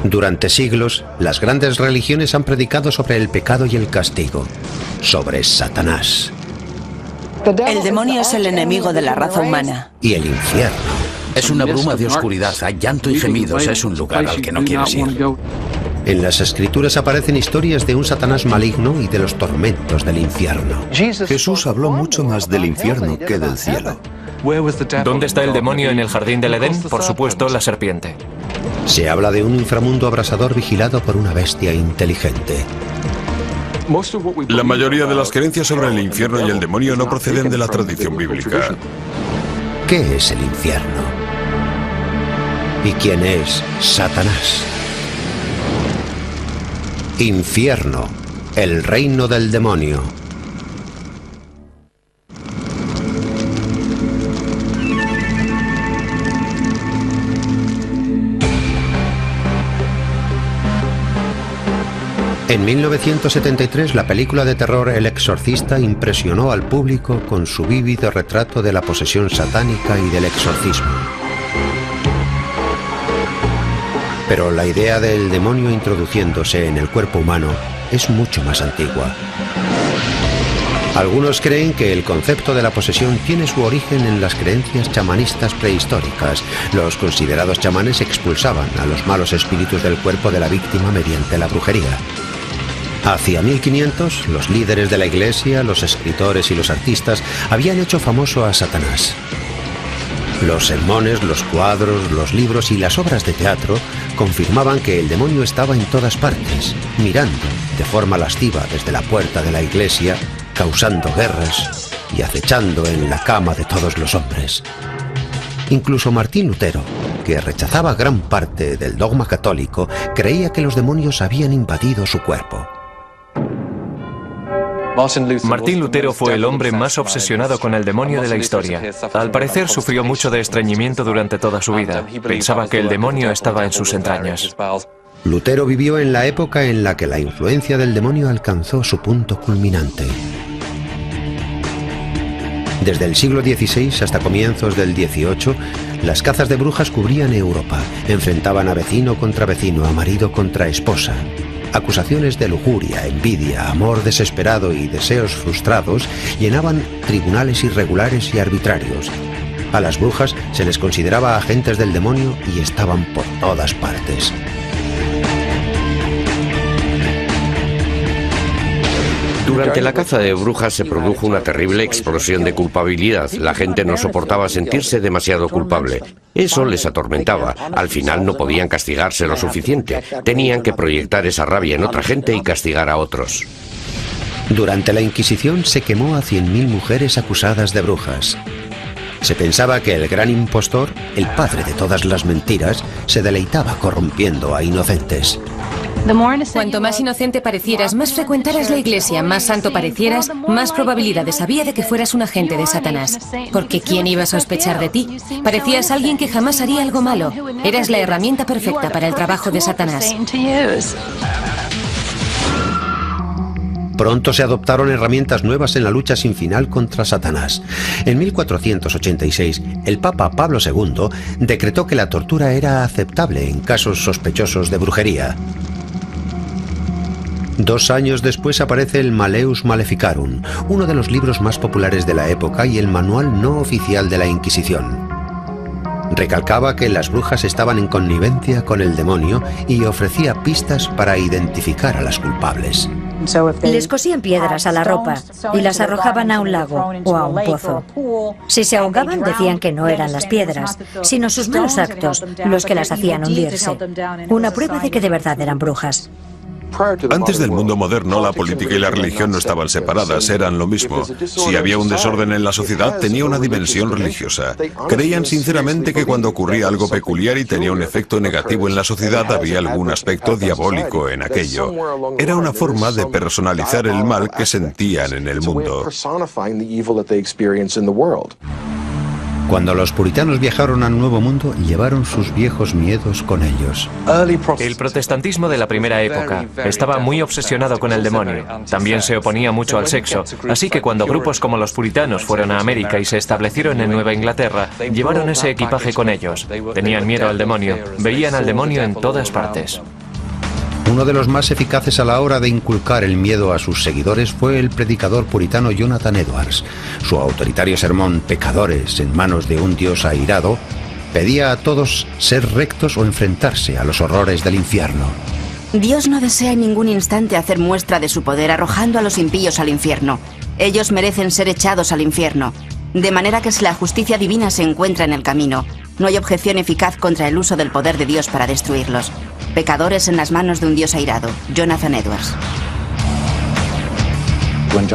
Durante siglos, las grandes religiones han predicado sobre el pecado y el castigo, sobre Satanás. El demonio es el enemigo de la raza humana. Y el infierno. Es una bruma de oscuridad, hay llanto y gemidos, es un lugar al que no quieres ir. En las escrituras aparecen historias de un Satanás maligno y de los tormentos del infierno. Jesús habló mucho más del infierno que del cielo. ¿Dónde está el demonio en el jardín del Edén? Por supuesto, la serpiente. Se habla de un inframundo abrasador vigilado por una bestia inteligente. La mayoría de las creencias sobre el infierno y el demonio no proceden de la tradición bíblica. ¿Qué es el infierno? ¿Y quién es Satanás? Infierno, el reino del demonio. En 1973, la película de terror El Exorcista impresionó al público con su vívido retrato de la posesión satánica y del exorcismo. Pero la idea del demonio introduciéndose en el cuerpo humano es mucho más antigua. Algunos creen que el concepto de la posesión tiene su origen en las creencias chamanistas prehistóricas. Los considerados chamanes expulsaban a los malos espíritus del cuerpo de la víctima mediante la brujería. Hacia 1500, los líderes de la iglesia, los escritores y los artistas habían hecho famoso a Satanás. Los sermones, los cuadros, los libros y las obras de teatro confirmaban que el demonio estaba en todas partes, mirando de forma lasciva desde la puerta de la iglesia, causando guerras y acechando en la cama de todos los hombres. Incluso Martín Lutero, que rechazaba gran parte del dogma católico, creía que los demonios habían invadido su cuerpo. Martín Lutero fue el hombre más obsesionado con el demonio de la historia. Al parecer sufrió mucho de estreñimiento durante toda su vida. Pensaba que el demonio estaba en sus entrañas. Lutero vivió en la época en la que la influencia del demonio alcanzó su punto culminante. Desde el siglo XVI hasta comienzos del XVIII, las cazas de brujas cubrían Europa, enfrentaban a vecino contra vecino, a marido contra esposa. Acusaciones de lujuria, envidia, amor desesperado y deseos frustrados llenaban tribunales irregulares y arbitrarios. A las brujas se les consideraba agentes del demonio y estaban por todas partes. Durante la caza de brujas se produjo una terrible explosión de culpabilidad. La gente no soportaba sentirse demasiado culpable. Eso les atormentaba. Al final no podían castigarse lo suficiente. Tenían que proyectar esa rabia en otra gente y castigar a otros. Durante la Inquisición se quemó a 100.000 mujeres acusadas de brujas. Se pensaba que el gran impostor, el padre de todas las mentiras, se deleitaba corrompiendo a inocentes. Cuanto más inocente parecieras, más frecuentaras la iglesia, más santo parecieras, más probabilidades había de que fueras un agente de Satanás. Porque ¿quién iba a sospechar de ti? Parecías alguien que jamás haría algo malo. Eras la herramienta perfecta para el trabajo de Satanás. Pronto se adoptaron herramientas nuevas en la lucha sin final contra Satanás. En 1486, el Papa Pablo II decretó que la tortura era aceptable en casos sospechosos de brujería. 2 años después aparece el Malleus Maleficarum, uno de los libros más populares de la época y el manual no oficial de la Inquisición. Recalcaba que las brujas estaban en connivencia con el demonio y ofrecía pistas para identificar a las culpables. Les cosían piedras a la ropa y las arrojaban a un lago o a un pozo. Si se ahogaban, decían que no eran las piedras, sino sus malos actos los que las hacían hundirse. Una prueba de que de verdad eran brujas. Antes del mundo moderno, la política y la religión no estaban separadas, eran lo mismo. Si había un desorden en la sociedad, tenía una dimensión religiosa. Creían sinceramente que cuando ocurría algo peculiar y tenía un efecto negativo en la sociedad, había algún aspecto diabólico en aquello. Era una forma de personalizar el mal que sentían en el mundo. Cuando los puritanos viajaron al Nuevo Mundo, llevaron sus viejos miedos con ellos. El protestantismo de la primera época estaba muy obsesionado con el demonio. También se oponía mucho al sexo, así que cuando grupos como los puritanos fueron a América y se establecieron en Nueva Inglaterra, llevaron ese equipaje con ellos. Tenían miedo al demonio, veían al demonio en todas partes. Uno de los más eficaces a la hora de inculcar el miedo a sus seguidores fue el predicador puritano Jonathan Edwards. Su autoritario sermón "Pecadores en manos de un Dios airado" pedía a todos ser rectos o enfrentarse a los horrores del infierno. Dios no desea en ningún instante hacer muestra de su poder arrojando a los impíos al infierno. Ellos merecen ser echados al infierno. De manera que si la justicia divina se encuentra en el camino, no hay objeción eficaz contra el uso del poder de Dios para destruirlos. Pecadores en las manos de un Dios airado. Jonathan Edwards.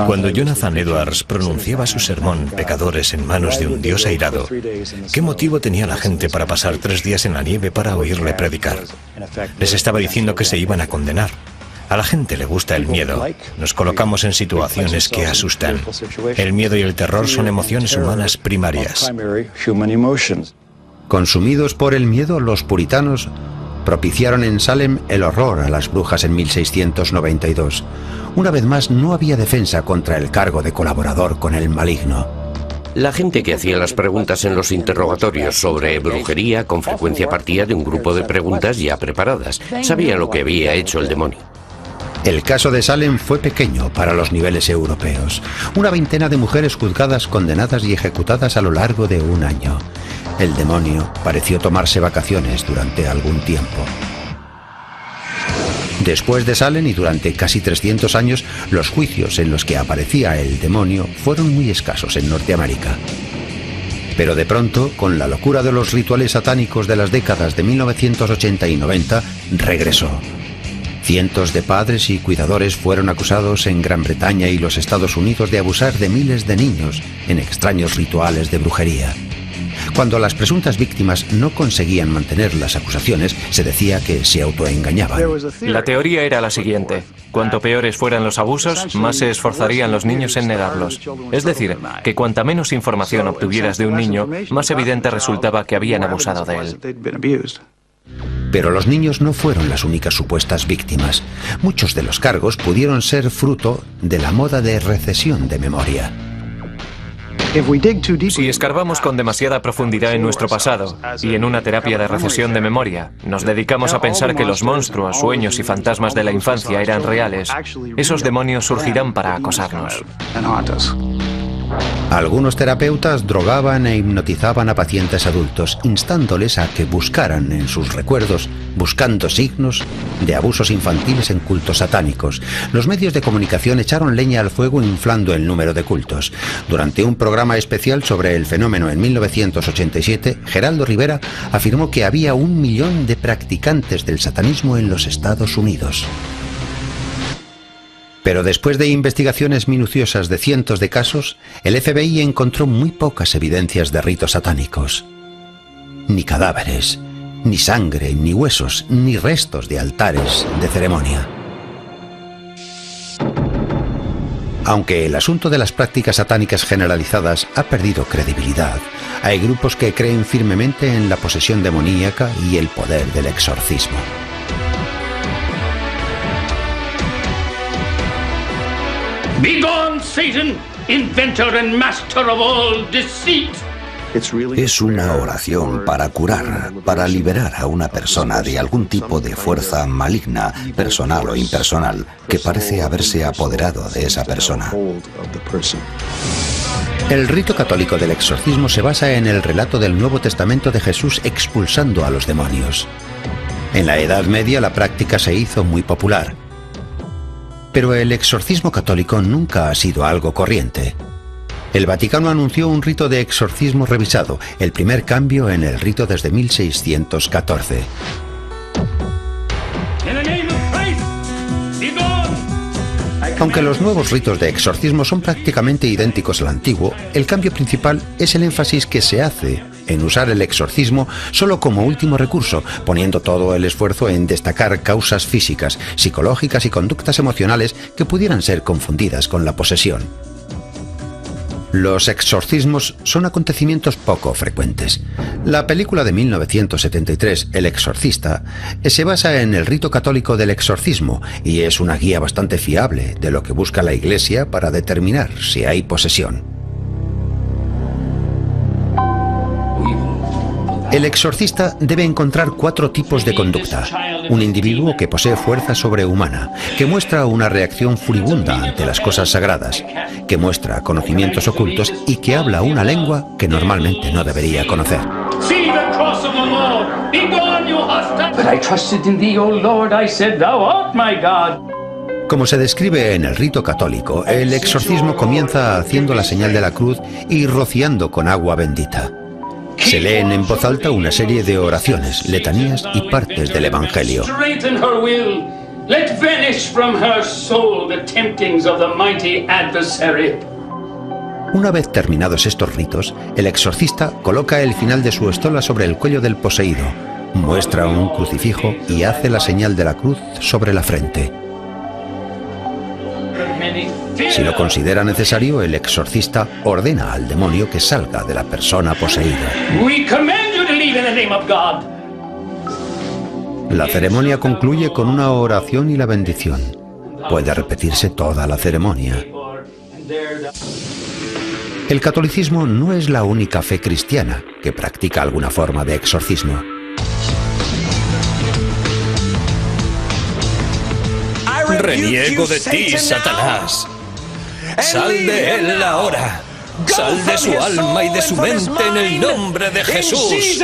Cuando Jonathan Edwards pronunciaba su sermón "Pecadores en manos de un Dios airado", ¿qué motivo tenía la gente para pasar 3 días en la nieve para oírle predicar? Les estaba diciendo que se iban a condenar. A la gente le gusta el miedo. Nos colocamos en situaciones que asustan. El miedo y el terror son emociones humanas primarias. Consumidos por el miedo, los puritanos propiciaron en Salem el horror a las brujas en 1692. Una vez más, no había defensa contra el cargo de colaborador con el maligno. La gente que hacía las preguntas en los interrogatorios sobre brujería con frecuencia partía de un grupo de preguntas ya preparadas. Sabía lo que había hecho el demonio. El caso de Salem fue pequeño para los niveles europeos. Una veintena de mujeres juzgadas, condenadas y ejecutadas a lo largo de un año. El demonio pareció tomarse vacaciones durante algún tiempo. Después de Salem y durante casi 300 años, los juicios en los que aparecía el demonio fueron muy escasos en Norteamérica. Pero de pronto, con la locura de los rituales satánicos de las décadas de 1980 y 90, regresó. Cientos de padres y cuidadores fueron acusados en Gran Bretaña y los Estados Unidos de abusar de miles de niños en extraños rituales de brujería. Cuando las presuntas víctimas no conseguían mantener las acusaciones, se decía que se autoengañaban. La teoría era la siguiente: cuanto peores fueran los abusos, más se esforzarían los niños en negarlos. Es decir, que cuanta menos información obtuvieras de un niño, más evidente resultaba que habían abusado de él. Pero los niños no fueron las únicas supuestas víctimas. Muchos de los cargos pudieron ser fruto de la moda de recesión de memoria. Si escarbamos con demasiada profundidad en nuestro pasado y en una terapia de recesión de memoria, nos dedicamos a pensar que los monstruos, sueños y fantasmas de la infancia eran reales, esos demonios surgirán para acosarnos. Algunos terapeutas drogaban e hipnotizaban a pacientes adultos, instándoles a que buscaran en sus recuerdos, buscando signos de abusos infantiles en cultos satánicos. Los medios de comunicación echaron leña al fuego inflando el número de cultos. Durante un programa especial sobre el fenómeno en 1987, Geraldo Rivera afirmó que había 1 millón de practicantes del satanismo en los Estados Unidos. Pero después de investigaciones minuciosas de cientos de casos, el FBI encontró muy pocas evidencias de ritos satánicos. Ni cadáveres, ni sangre, ni huesos, ni restos de altares de ceremonia. Aunque el asunto de las prácticas satánicas generalizadas ha perdido credibilidad, hay grupos que creen firmemente en la posesión demoníaca y el poder del exorcismo. Begone, Satan, inventor and master of all deceit. Es una oración para curar, para liberar a una persona de algún tipo de fuerza maligna, personal o impersonal, que parece haberse apoderado de esa persona. El rito católico del exorcismo se basa en el relato del Nuevo Testamento de Jesús expulsando a los demonios. En la Edad Media la práctica se hizo muy popular. Pero el exorcismo católico nunca ha sido algo corriente. El Vaticano anunció un rito de exorcismo revisado, el primer cambio en el rito desde 1614. Aunque los nuevos ritos de exorcismo son prácticamente idénticos al antiguo, el cambio principal es el énfasis que se hace en usar el exorcismo solo como último recurso, poniendo todo el esfuerzo en destacar causas físicas, psicológicas y conductas emocionales que pudieran ser confundidas con la posesión. Los exorcismos son acontecimientos poco frecuentes. La película de 1973, El Exorcista, se basa en el rito católico del exorcismo y es una guía bastante fiable de lo que busca la Iglesia para determinar si hay posesión. El exorcista debe encontrar 4 tipos de conducta. Un individuo que posee fuerza sobrehumana, que muestra una reacción furibunda ante las cosas sagradas, que muestra conocimientos ocultos y que habla una lengua que normalmente no debería conocer. Como se describe en el rito católico, el exorcismo comienza haciendo la señal de la cruz y rociando con agua bendita. Se leen en voz alta una serie de oraciones, letanías y partes del Evangelio. Una vez terminados estos ritos, el exorcista coloca el final de su estola sobre el cuello del poseído, muestra un crucifijo y hace la señal de la cruz sobre la frente. Si lo considera necesario, el exorcista ordena al demonio que salga de la persona poseída. La ceremonia concluye con una oración y la bendición. Puede repetirse toda la ceremonia. El catolicismo no es la única fe cristiana que practica alguna forma de exorcismo. Reniego de ti, Satanás. Sal de él ahora. Sal de su alma y de su mente en el nombre de Jesús.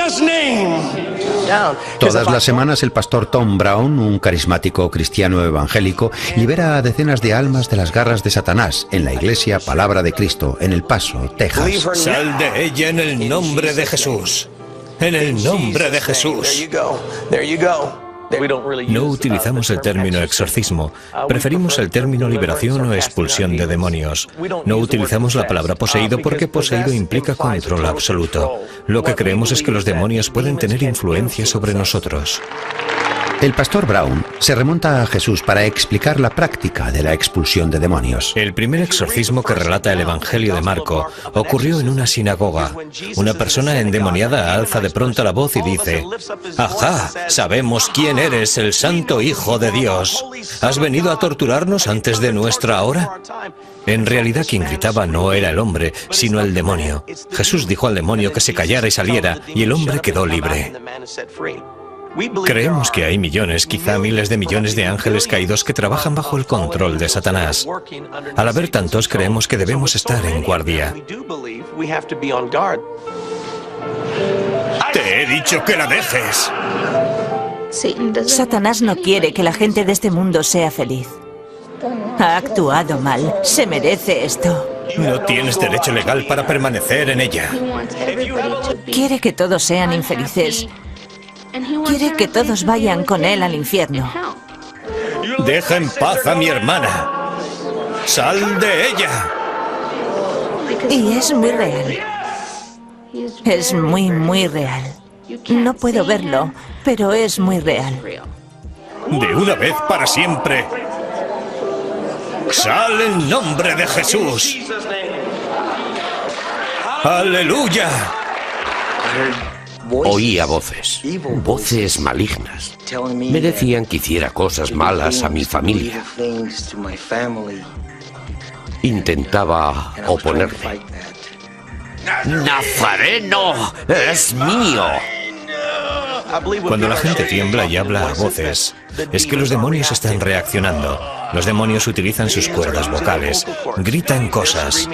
Todas las semanas el pastor Tom Brown, un carismático cristiano evangélico, libera a decenas de almas de las garras de Satanás en la iglesia Palabra de Cristo, en El Paso, Texas. Sal de ella en el nombre de Jesús. En el nombre de Jesús. No utilizamos el término exorcismo, preferimos el término liberación o expulsión de demonios. No utilizamos la palabra poseído porque poseído implica control absoluto. Lo que creemos es que los demonios pueden tener influencia sobre nosotros. El pastor Brown se remonta a Jesús para explicar la práctica de la expulsión de demonios. El primer exorcismo que relata el Evangelio de Marco ocurrió en una sinagoga. Una persona endemoniada alza de pronto la voz y dice: «Ajá, sabemos quién eres, el Santo Hijo de Dios. ¿Has venido a torturarnos antes de nuestra hora?». En realidad quien gritaba no era el hombre, sino el demonio. Jesús dijo al demonio que se callara y saliera, y el hombre quedó libre. Creemos que hay millones, quizá miles de millones de ángeles caídos que trabajan bajo el control de Satanás. Al haber tantos, creemos que debemos estar en guardia. Te he dicho que la dejes. Satanás no quiere que la gente de este mundo sea feliz. Ha actuado mal. Se merece esto. No tienes derecho legal para permanecer en ella. Quiere que todos sean infelices. Quiere que todos vayan con él al infierno. Deja en paz a mi hermana. Sal de ella. Y es muy real. Es muy, muy real. No puedo verlo, pero es muy real. De una vez para siempre. Sal en nombre de Jesús. ¡Aleluya! Oía voces, voces malignas. Me decían que hiciera cosas malas a mi familia. Intentaba oponerme. ¡Nazareno es mío! Cuando la gente tiembla y habla a voces, es que los demonios están reaccionando. Los demonios utilizan sus cuerdas vocales, gritan cosas.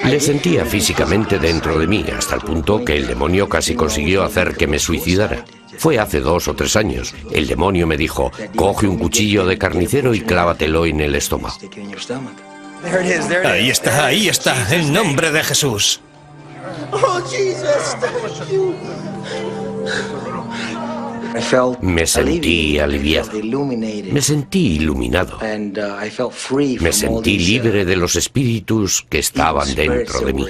Le sentía físicamente dentro de mí, hasta el punto que el demonio casi consiguió hacer que me suicidara. Fue hace 2 o 3 años. El demonio me dijo: coge un cuchillo de carnicero y clávatelo en el estómago. Ahí está, en nombre de Jesús. Me sentí aliviado. Me sentí iluminado. Me sentí libre de los espíritus que estaban dentro de mí.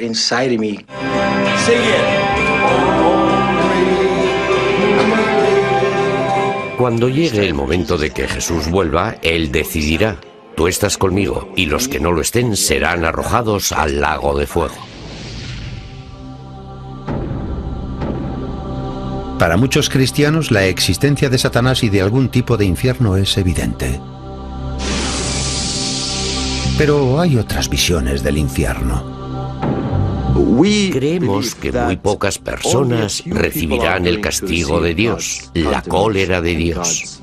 Cuando llegue el momento de que Jesús vuelva, Él decidirá tú estás conmigo, y los que no lo estén serán arrojados al lago de fuego. Para muchos cristianos, la existencia de Satanás y de algún tipo de infierno es evidente. Pero hay otras visiones del infierno. Creemos que muy pocas personas recibirán el castigo de Dios, la cólera de Dios.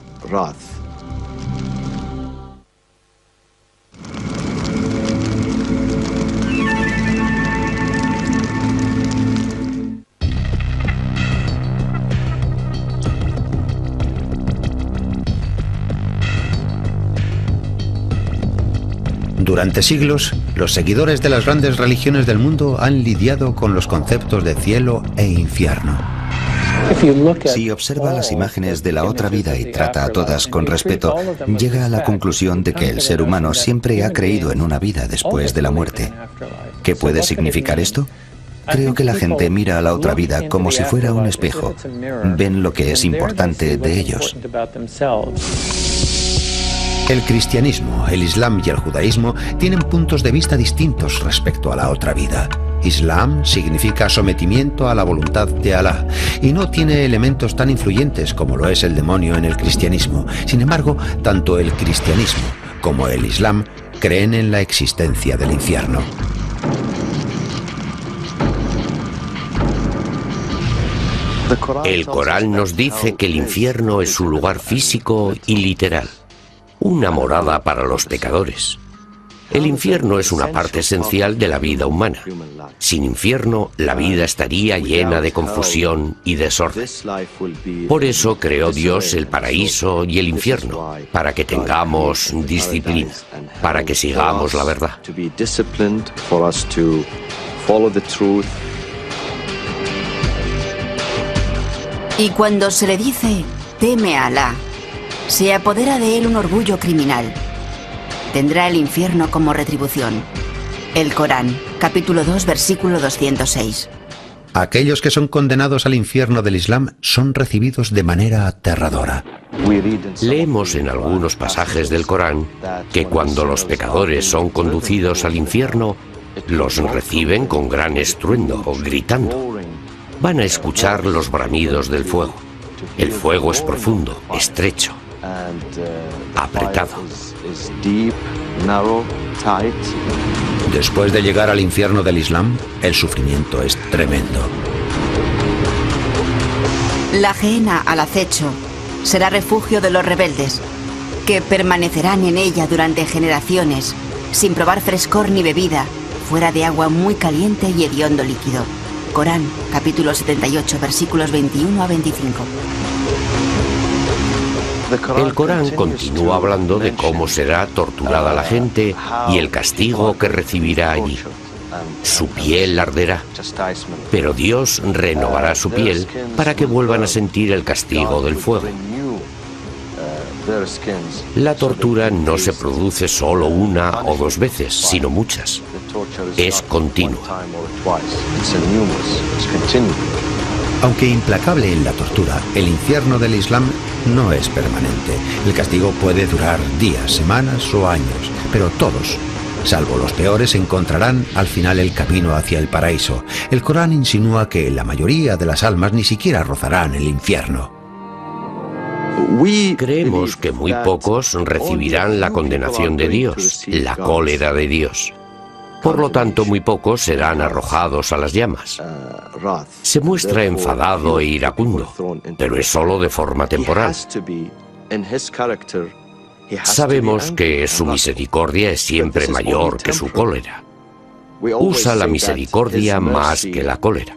Durante siglos, los seguidores de las grandes religiones del mundo han lidiado con los conceptos de cielo e infierno. Si observa las imágenes de la otra vida y trata a todas con respeto, llega a la conclusión de que el ser humano siempre ha creído en una vida después de la muerte. ¿Qué puede significar esto? Creo que la gente mira a la otra vida como si fuera un espejo. Ven lo que es importante de ellos. El cristianismo, el islam y el judaísmo tienen puntos de vista distintos respecto a la otra vida. Islam significa sometimiento a la voluntad de Alá y no tiene elementos tan influyentes como lo es el demonio en el cristianismo. Sin embargo, tanto el cristianismo como el islam creen en la existencia del infierno. El Corán nos dice que el infierno es un lugar físico y literal, una morada para los pecadores. El infierno es una parte esencial de la vida humana. Sin infierno, la vida estaría llena de confusión y desorden. Por eso creó Dios el paraíso y el infierno, para que tengamos disciplina, para que sigamos la verdad. Y cuando se le dice, teme a Alá, se apodera de él un orgullo criminal. Tendrá el infierno como retribución. El Corán, capítulo 2, versículo 206. Aquellos que son condenados al infierno del Islam son recibidos de manera aterradora. Leemos en algunos pasajes del Corán que cuando los pecadores son conducidos al infierno, los reciben con gran estruendo, gritando. Van a escuchar los bramidos del fuego. El fuego es profundo, estrecho, apretado. Después de llegar al infierno del Islam, el sufrimiento es tremendo. La Gehenna al acecho será refugio de los rebeldes, que permanecerán en ella durante generaciones, sin probar frescor ni bebida, fuera de agua muy caliente y hediondo líquido. Corán, capítulo 78, versículos 21 a 25. El Corán continúa hablando de cómo será torturada la gente y el castigo que recibirá allí. Su piel arderá, pero Dios renovará su piel para que vuelvan a sentir el castigo del fuego. La tortura no se produce solo una o dos veces, sino muchas. Es continua. Aunque implacable en la tortura, el infierno del Islam no es permanente. El castigo puede durar días, semanas o años, pero todos, salvo los peores, encontrarán al final el camino hacia el paraíso. El Corán insinúa que la mayoría de las almas ni siquiera rozarán el infierno. Creemos que muy pocos recibirán la condenación de Dios, la cólera de Dios. Por lo tanto, muy pocos serán arrojados a las llamas. Se muestra enfadado e iracundo, pero es solo de forma temporal. Sabemos que su misericordia es siempre mayor que su cólera. Usa la misericordia más que la cólera.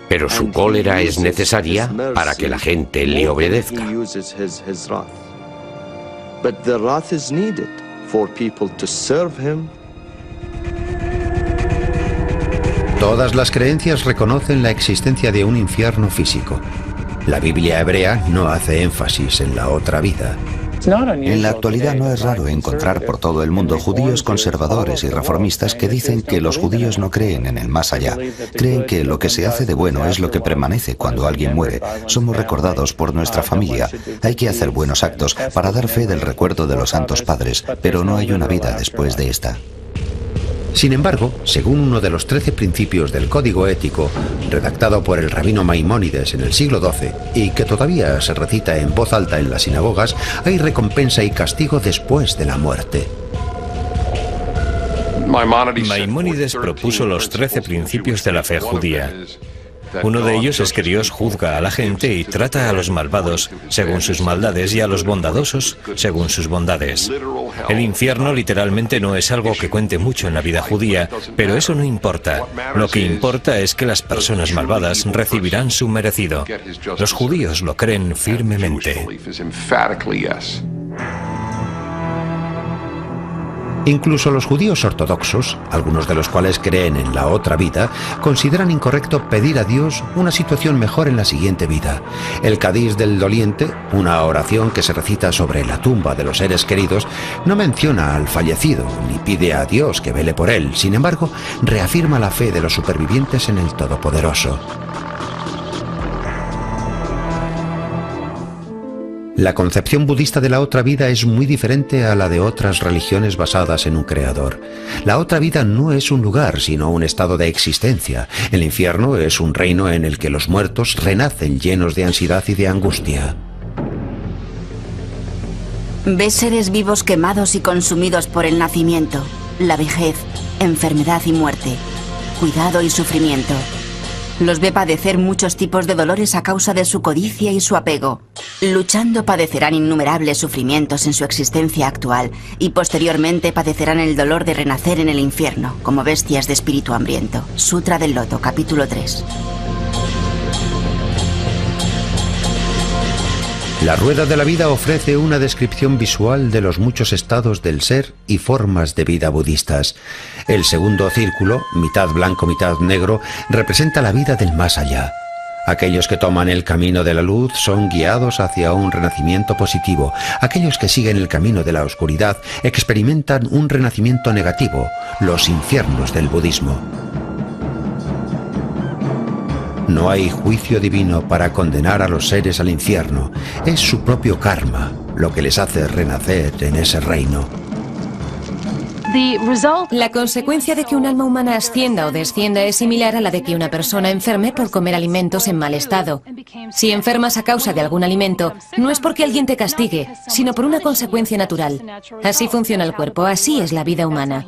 Pero su cólera es necesaria para que la gente le obedezca. Todas las creencias reconocen la existencia de un infierno físico. La Biblia hebrea no hace énfasis en la otra vida. En la actualidad no es raro encontrar por todo el mundo judíos conservadores y reformistas que dicen que los judíos no creen en el más allá. Creen que lo que se hace de bueno es lo que permanece cuando alguien muere. Somos recordados por nuestra familia. Hay que hacer buenos actos para dar fe del recuerdo de los santos padres, pero no hay una vida después de esta. Sin embargo, según uno de los 13 principios del Código Ético, redactado por el rabino Maimónides en el siglo XII y que todavía se recita en voz alta en las sinagogas, hay recompensa y castigo después de la muerte. Maimónides propuso los 13 principios de la fe judía. Uno de ellos es que Dios juzga a la gente y trata a los malvados según sus maldades y a los bondadosos según sus bondades. El infierno literalmente no es algo que cuente mucho en la vida judía, pero eso no importa. Lo que importa es que las personas malvadas recibirán su merecido. Los judíos lo creen firmemente. Incluso los judíos ortodoxos, algunos de los cuales creen en la otra vida, consideran incorrecto pedir a Dios una situación mejor en la siguiente vida. El Kadís del doliente, una oración que se recita sobre la tumba de los seres queridos, no menciona al fallecido ni pide a Dios que vele por él. Sin embargo, reafirma la fe de los supervivientes en el Todopoderoso. La concepción budista de la otra vida es muy diferente a la de otras religiones basadas en un creador. La otra vida no es un lugar, sino un estado de existencia. El infierno es un reino en el que los muertos renacen llenos de ansiedad y de angustia. Ves seres vivos quemados y consumidos por el nacimiento, la vejez, enfermedad y muerte, cuidado y sufrimiento. Los ve padecer muchos tipos de dolores a causa de su codicia y su apego. Luchando padecerán innumerables sufrimientos en su existencia actual y posteriormente padecerán el dolor de renacer en el infierno, como bestias de espíritu hambriento. Sutra del Loto, capítulo 3. La rueda de la vida ofrece una descripción visual de los muchos estados del ser y formas de vida budistas. El segundo círculo, mitad blanco, mitad negro, representa la vida del más allá. Aquellos que toman el camino de la luz son guiados hacia un renacimiento positivo. Aquellos que siguen el camino de la oscuridad experimentan un renacimiento negativo, los infiernos del budismo. No hay juicio divino para condenar a los seres al infierno. Es su propio karma lo que les hace renacer en ese reino. La consecuencia de que un alma humana ascienda o descienda es similar a la de que una persona enferme por comer alimentos en mal estado. Si enfermas a causa de algún alimento, no es porque alguien te castigue, sino por una consecuencia natural. Así funciona el cuerpo, así es la vida humana.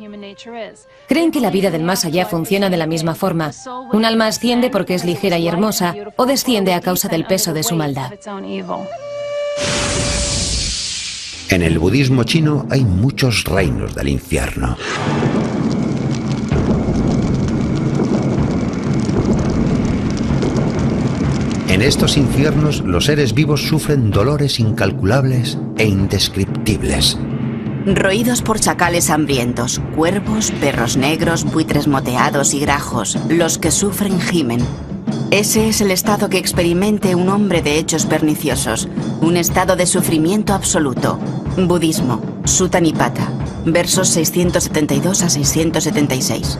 Creen que la vida del más allá funciona de la misma forma. Un alma asciende porque es ligera y hermosa, o desciende a causa del peso de su maldad. En el budismo chino hay muchos reinos del infierno. En estos infiernos, los seres vivos sufren dolores incalculables e indescriptibles. Roídos por chacales hambrientos, cuervos, perros negros, buitres moteados y grajos, los que sufren gimen. Ese es el estado que experimente un hombre de hechos perniciosos, un estado de sufrimiento absoluto. Budismo, Sutta Nipata, versos 672 a 676.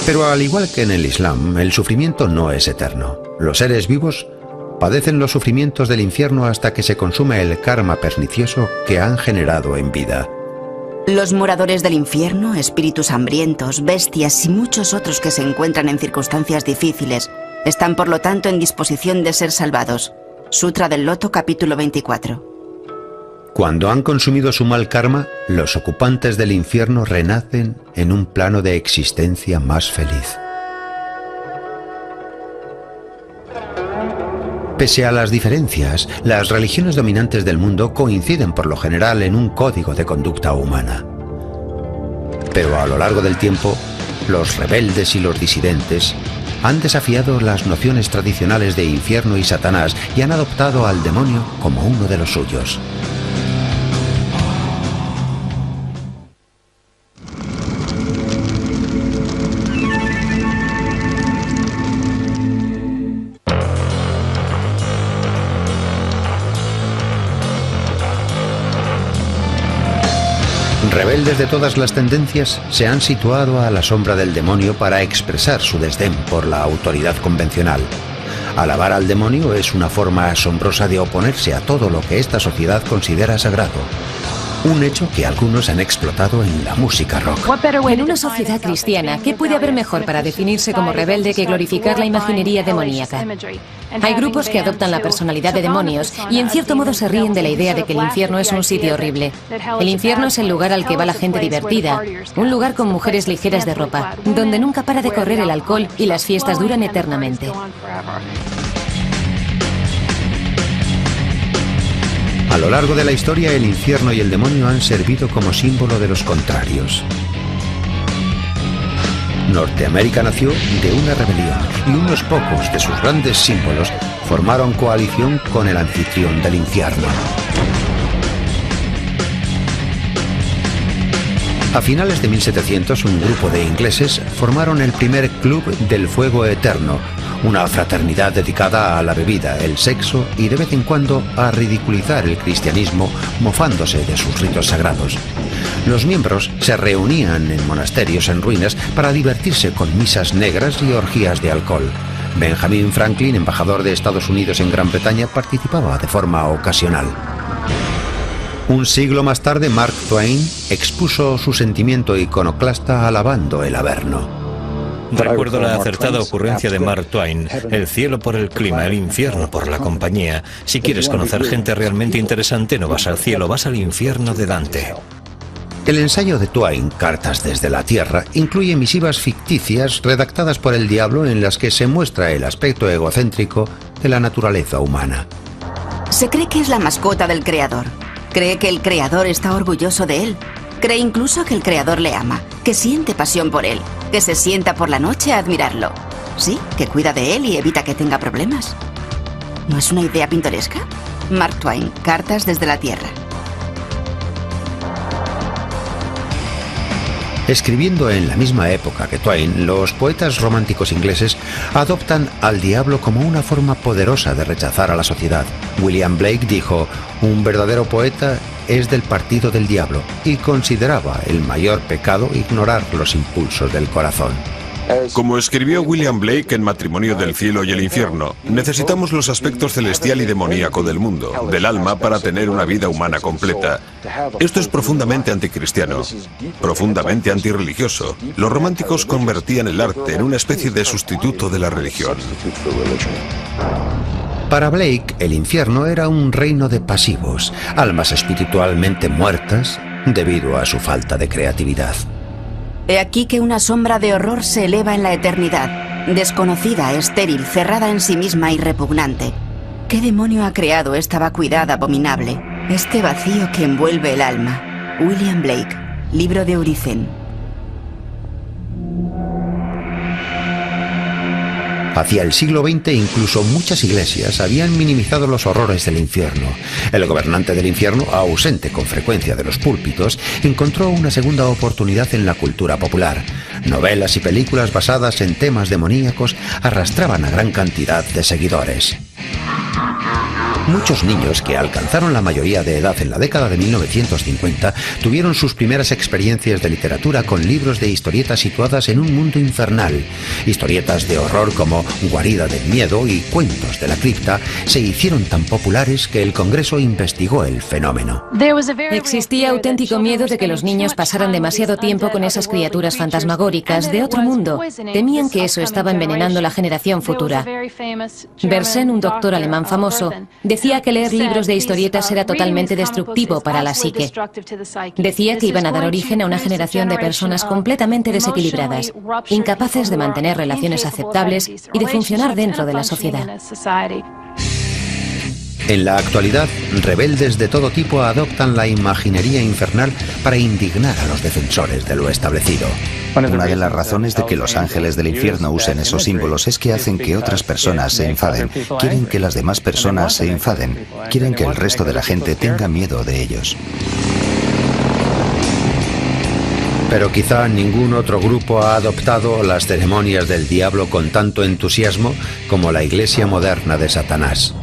Pero al igual que en el Islam, el sufrimiento no es eterno. Los seres vivos padecen los sufrimientos del infierno hasta que se consume el karma pernicioso que han generado en vida. Los moradores del infierno, espíritus hambrientos, bestias y muchos otros que se encuentran en circunstancias difíciles, están por lo tanto en disposición de ser salvados. Sutra del Loto, capítulo 24. Cuando han consumido su mal karma, los ocupantes del infierno renacen en un plano de existencia más feliz. Pese a las diferencias, las religiones dominantes del mundo coinciden por lo general en un código de conducta humana. Pero a lo largo del tiempo, los rebeldes y los disidentes han desafiado las nociones tradicionales de infierno y Satanás y han adoptado al demonio como uno de los suyos. Rebeldes de todas las tendencias, se han situado a la sombra del demonio para expresar su desdén por la autoridad convencional. Alabar al demonio es una forma asombrosa de oponerse a todo lo que esta sociedad considera sagrado. Un hecho que algunos han explotado en la música rock. En una sociedad cristiana, ¿qué puede haber mejor para definirse como rebelde que glorificar la imaginería demoníaca? Hay grupos que adoptan la personalidad de demonios y en cierto modo se ríen de la idea de que el infierno es un sitio horrible. El infierno es el lugar al que va la gente divertida, un lugar con mujeres ligeras de ropa, donde nunca para de correr el alcohol y las fiestas duran eternamente. A lo largo de la historia, el infierno y el demonio han servido como símbolo de los contrarios. Norteamérica nació de una rebelión y unos pocos de sus grandes símbolos formaron coalición con el anfitrión del infierno. A finales de 1700, un grupo de ingleses formaron el primer Club del Fuego Eterno, una fraternidad dedicada a la bebida, el sexo y de vez en cuando a ridiculizar el cristianismo, mofándose de sus ritos sagrados. Los miembros se reunían en monasterios en ruinas para divertirse con misas negras y orgías de alcohol. Benjamin Franklin, embajador de Estados Unidos en Gran Bretaña, participaba de forma ocasional. Un siglo más tarde, Mark Twain expuso su sentimiento iconoclasta alabando el Averno. Recuerdo la acertada ocurrencia de Mark Twain: el cielo por el clima, el infierno por la compañía. Si quieres conocer gente realmente interesante, no vas al cielo, vas al infierno de Dante. El ensayo de Twain, Cartas desde la Tierra, incluye misivas ficticias redactadas por el diablo en las que se muestra el aspecto egocéntrico de la naturaleza humana. Se cree que es la mascota del creador. Cree que el creador está orgulloso de él. Cree incluso que el creador le ama, que siente pasión por él, que se sienta por la noche a admirarlo. Sí, que cuida de él y evita que tenga problemas. ¿No es una idea pintoresca? Mark Twain, Cartas desde la Tierra. Escribiendo en la misma época que Twain, los poetas románticos ingleses adoptan al diablo como una forma poderosa de rechazar a la sociedad. William Blake dijo: un verdadero poeta es del partido del diablo, y consideraba el mayor pecado ignorar los impulsos del corazón. Como escribió William Blake en Matrimonio del Cielo y el Infierno, necesitamos los aspectos celestial y demoníaco del mundo, del alma, para tener una vida humana completa. Esto es profundamente anticristiano, profundamente antirreligioso. Los románticos convertían el arte en una especie de sustituto de la religión. Para Blake, el infierno era un reino de pasivos, almas espiritualmente muertas debido a su falta de creatividad. He aquí que una sombra de horror se eleva en la eternidad, desconocida, estéril, cerrada en sí misma y repugnante. ¿Qué demonio ha creado esta vacuidad abominable? Este vacío que envuelve el alma. William Blake, libro de Oricen. Hacia el siglo XX, incluso muchas iglesias habían minimizado los horrores del infierno. El gobernante del infierno, ausente con frecuencia de los púlpitos, encontró una segunda oportunidad en la cultura popular. Novelas y películas basadas en temas demoníacos arrastraban a gran cantidad de seguidores. Muchos niños que alcanzaron la mayoría de edad en la década de 1950 tuvieron sus primeras experiencias de literatura con libros de historietas situadas en un mundo infernal. Historietas de horror como Guarida del Miedo y Cuentos de la Cripta se hicieron tan populares que el Congreso investigó el fenómeno. Existía auténtico miedo de que los niños pasaran demasiado tiempo con esas criaturas fantasmagóricas de otro mundo. Temían que eso estaba envenenando la generación futura. Bersen, un doctor alemán famoso, decía que leer libros de historietas era totalmente destructivo para la psique. Decía que iban a dar origen a una generación de personas completamente desequilibradas, incapaces de mantener relaciones aceptables y de funcionar dentro de la sociedad. En la actualidad, rebeldes de todo tipo adoptan la imaginería infernal para indignar a los defensores de lo establecido. Una de las razones de que los ángeles del infierno usen esos símbolos es que hacen que otras personas se enfaden. Quieren que las demás personas se enfaden. Quieren que el resto de la gente tenga miedo de ellos. Pero quizá ningún otro grupo ha adoptado las ceremonias del diablo con tanto entusiasmo como la iglesia moderna de Satanás.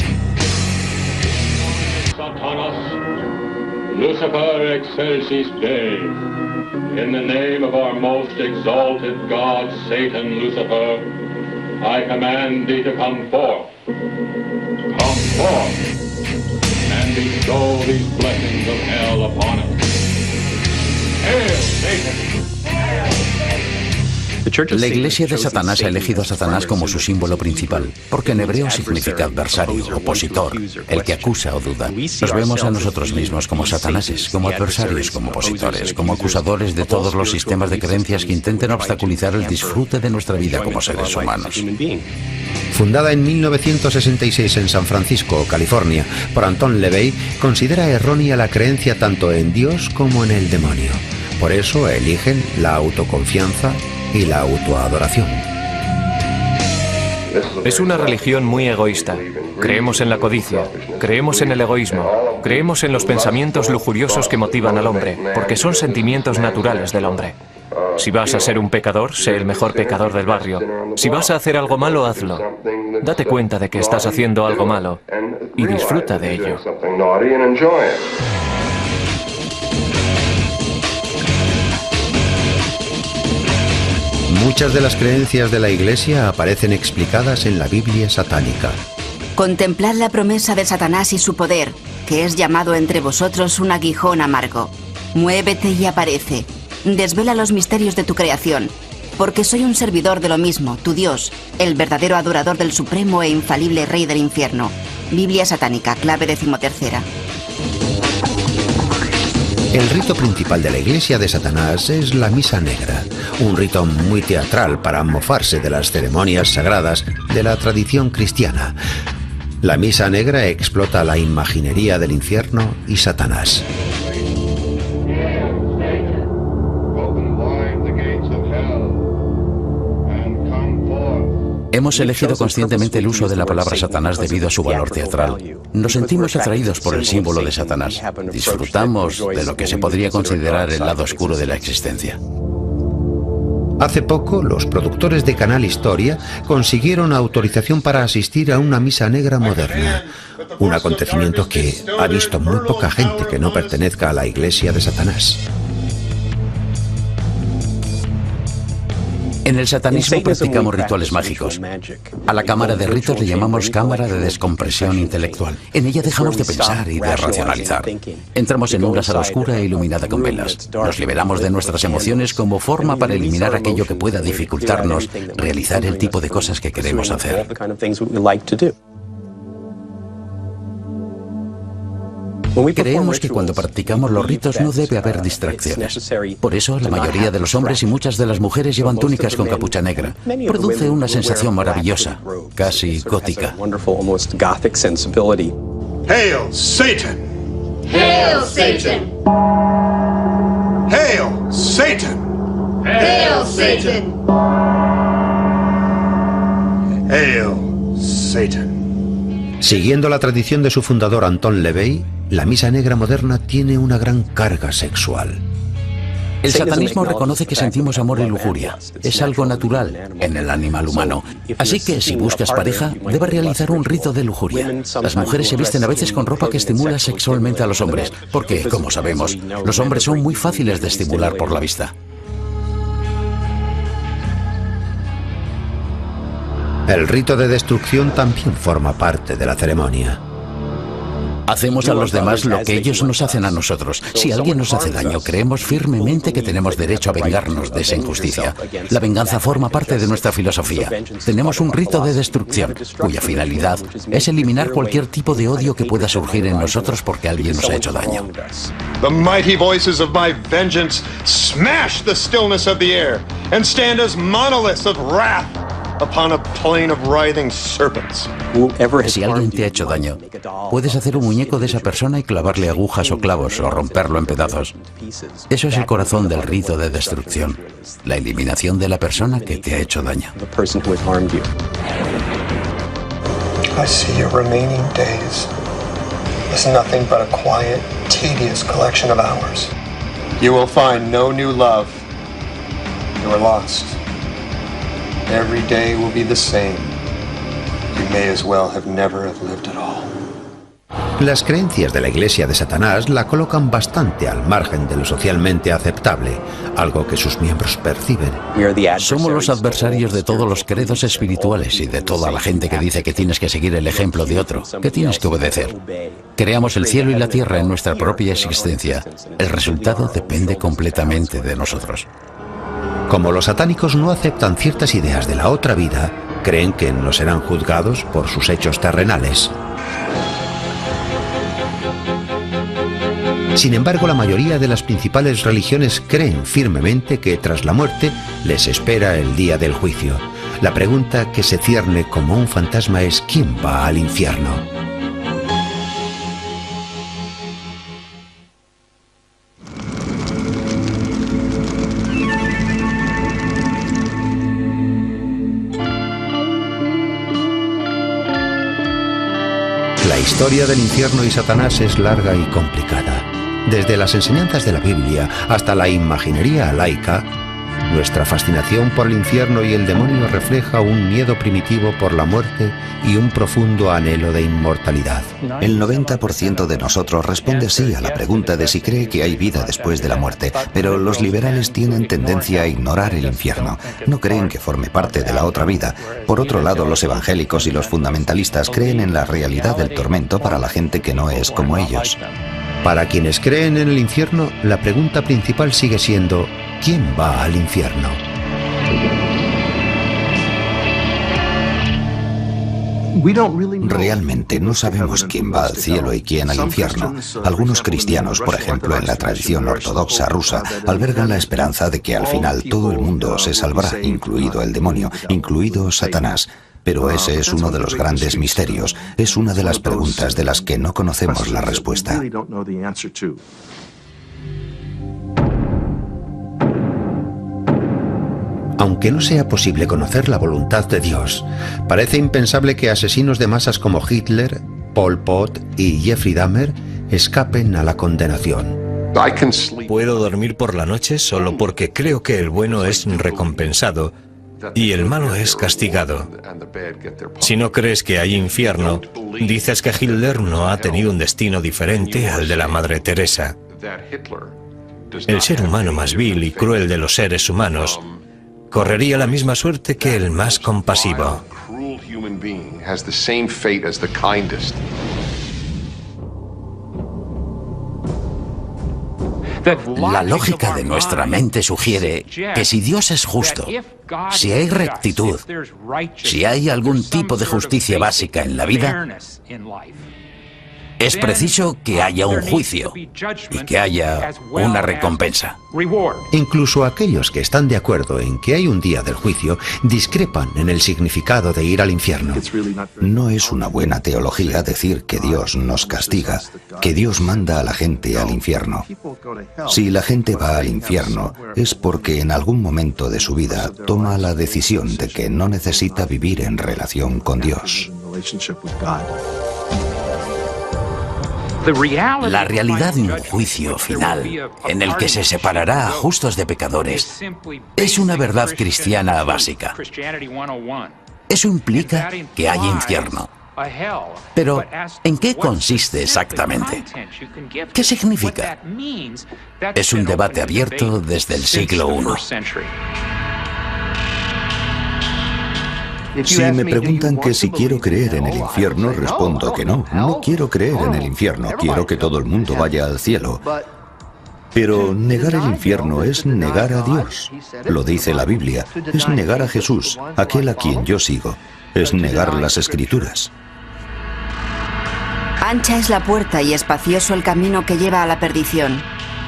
Lucifer excelsis Dei. In the name of our most exalted God, Satan, Lucifer, I command thee to come forth. Come forth, and bestow these blessings of hell upon us. Hail, Satan! La Iglesia de Satanás ha elegido a Satanás como su símbolo principal, porque en hebreo significa adversario, opositor, el que acusa o duda. Nos vemos a nosotros mismos como satanáses, como adversarios, como opositores, como acusadores de todos los sistemas de creencias que intenten obstaculizar el disfrute de nuestra vida como seres humanos. Fundada en 1966 en San Francisco, California, por Anton LaVey, considera errónea la creencia tanto en Dios como en el demonio. Por eso eligen la autoconfianza y la autoadoración. Es una religión muy egoísta. Creemos en la codicia, creemos en el egoísmo, creemos en los pensamientos lujuriosos que motivan al hombre, porque son sentimientos naturales del hombre. Si vas a ser un pecador, sé el mejor pecador del barrio. Si vas a hacer algo malo, hazlo. Date cuenta de que estás haciendo algo malo y disfruta de ello. Muchas de las creencias de la Iglesia aparecen explicadas en la Biblia satánica. Contemplad la promesa de Satanás y su poder, que es llamado entre vosotros un aguijón amargo. Muévete y aparece. Desvela los misterios de tu creación, porque soy un servidor de lo mismo, tu Dios, el verdadero adorador del supremo e infalible Rey del infierno. Biblia satánica, clave 13ª. El rito principal de la Iglesia de Satanás es la Misa Negra, un rito muy teatral para mofarse de las ceremonias sagradas de la tradición cristiana. La Misa Negra explota la imaginería del infierno y Satanás. Hemos elegido conscientemente el uso de la palabra Satanás debido a su valor teatral. Nos sentimos atraídos por el símbolo de Satanás. Disfrutamos de lo que se podría considerar el lado oscuro de la existencia. Hace poco, los productores de Canal Historia consiguieron autorización para asistir a una misa negra moderna, un acontecimiento que ha visto muy poca gente que no pertenezca a la Iglesia de Satanás. En el satanismo practicamos rituales mágicos. A la cámara de ritos le llamamos cámara de descompresión intelectual. En ella dejamos de pensar y de racionalizar. Entramos en una sala oscura e iluminada con velas. Nos liberamos de nuestras emociones como forma para eliminar aquello que pueda dificultarnos realizar el tipo de cosas que queremos hacer. Creemos que cuando practicamos los ritos no debe haber distracciones. Por eso la mayoría de los hombres y muchas de las mujeres llevan túnicas con capucha negra. Produce una sensación maravillosa, casi gótica. Hail, Satan! Hail, Satan! Hail, Satan! Hail, Satan! Hail, Satan! Siguiendo la tradición de su fundador Anton LaVey, la misa negra moderna tiene una gran carga sexual. El satanismo reconoce que sentimos amor y lujuria. Es algo natural en el animal humano. Así que si buscas pareja, debes realizar un rito de lujuria. Las mujeres se visten a veces con ropa que estimula sexualmente a los hombres, porque, como sabemos, los hombres son muy fáciles de estimular por la vista. El rito de destrucción también forma parte de la ceremonia. Hacemos a los demás lo que ellos nos hacen a nosotros. Si alguien nos hace daño, creemos firmemente que tenemos derecho a vengarnos de esa injusticia. La venganza forma parte de nuestra filosofía. Tenemos un rito de destrucción, cuya finalidad es eliminar cualquier tipo de odio que pueda surgir en nosotros porque alguien nos ha hecho daño. The mighty voices of my vengeance smash the stillness of the air and stand as monoliths of wrath upon a plain of writhing serpents. Si alguien te ha hecho daño, puedes hacer un muñeco de esa persona y clavarle agujas o clavos o romperlo en pedazos. Eso es el corazón del rito de destrucción, la eliminación de la persona que te ha hecho daño. I see your remaining days as nothing but a quiet, tedious collection of hours. You will find no new love. You are lost. Every day will be the same. You may as well have never have lived at all. Las creencias de la Iglesia de Satanás la colocan bastante al margen de lo socialmente aceptable, algo que sus miembros perciben. Somos los adversarios de todos los credos espirituales y de toda la gente que dice que tienes que seguir el ejemplo de otro, que tienes que obedecer. Creamos el cielo y la tierra en nuestra propia existencia. El resultado depende completamente de nosotros. Como los satánicos no aceptan ciertas ideas de la otra vida, creen que no serán juzgados por sus hechos terrenales. Sin embargo, la mayoría de las principales religiones creen firmemente que tras la muerte les espera el día del juicio. La pregunta que se cierne como un fantasma es ¿quién va al infierno? La historia del infierno y Satanás es larga y complicada. Desde las enseñanzas de la Biblia hasta la imaginería laica, nuestra fascinación por el infierno y el demonio refleja un miedo primitivo por la muerte y un profundo anhelo de inmortalidad. El 90% de nosotros responde sí a la pregunta de si cree que hay vida después de la muerte, pero los liberales tienen tendencia a ignorar el infierno. No creen que forme parte de la otra vida. Por otro lado, los evangélicos y los fundamentalistas creen en la realidad del tormento para la gente que no es como ellos. Para quienes creen en el infierno, la pregunta principal sigue siendo ¿quién va al infierno? Realmente no sabemos quién va al cielo y quién al infierno. Algunos cristianos, por ejemplo, en la tradición ortodoxa rusa, albergan la esperanza de que al final todo el mundo se salvará, incluido el demonio, incluido Satanás. Pero ese es uno de los grandes misterios. Es una de las preguntas de las que no conocemos la respuesta. Aunque no sea posible conocer la voluntad de Dios, parece impensable que asesinos de masas como Hitler, Pol Pot y Jeffrey Dahmer escapen a la condenación. Puedo dormir por la noche solo porque creo que el bueno es recompensado y el malo es castigado. Si no crees que hay infierno, dices que Hitler no ha tenido un destino diferente al de la Madre Teresa. El ser humano más vil y cruel de los seres humanos correría la misma suerte que el más compasivo. La lógica de nuestra mente sugiere que si Dios es justo, si hay rectitud, si hay algún tipo de justicia básica en la vida, es preciso que haya un juicio y que haya una recompensa. Incluso aquellos que están de acuerdo en que hay un día del juicio discrepan en el significado de ir al infierno. No es una buena teología decir que Dios nos castiga, que Dios manda a la gente al infierno. Si la gente va al infierno es porque en algún momento de su vida toma la decisión de que no necesita vivir en relación con Dios. La realidad de un juicio final, en el que se separará a justos de pecadores, es una verdad cristiana básica. Eso implica que hay infierno. Pero, ¿en qué consiste exactamente? ¿Qué significa? Es un debate abierto desde el siglo I. Si me preguntan que si quiero creer en el infierno, respondo que no. No quiero creer en el infierno, quiero que todo el mundo vaya al cielo. Pero negar el infierno es negar a Dios. Lo dice la Biblia. Es negar a Jesús, aquel a quien yo sigo. Es negar las Escrituras. Ancha es la puerta y espacioso el camino que lleva a la perdición,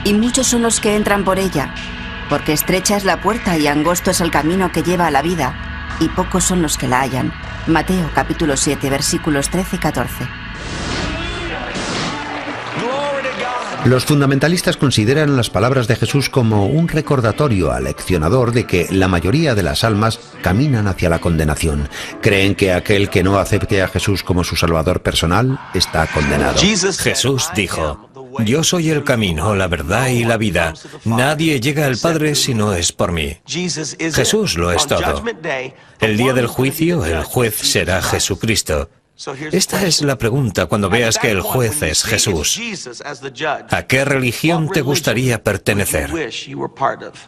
y muchos son los que entran por ella, porque estrecha es la puerta y angosto es el camino que lleva a la vida, y pocos son los que la hallan. Mateo capítulo 7, versículos 13 y 14. Los fundamentalistas consideran las palabras de Jesús como un recordatorio aleccionador de que la mayoría de las almas caminan hacia la condenación. Creen que aquel que no acepte a Jesús como su salvador personal está condenado. Jesús dijo: Yo soy el camino, la verdad y la vida. Nadie llega al Padre si no es por mí. Jesús lo es todo. El día del juicio, el juez será Jesucristo. Esta es la pregunta cuando veas que el juez es Jesús. ¿A qué religión te gustaría pertenecer?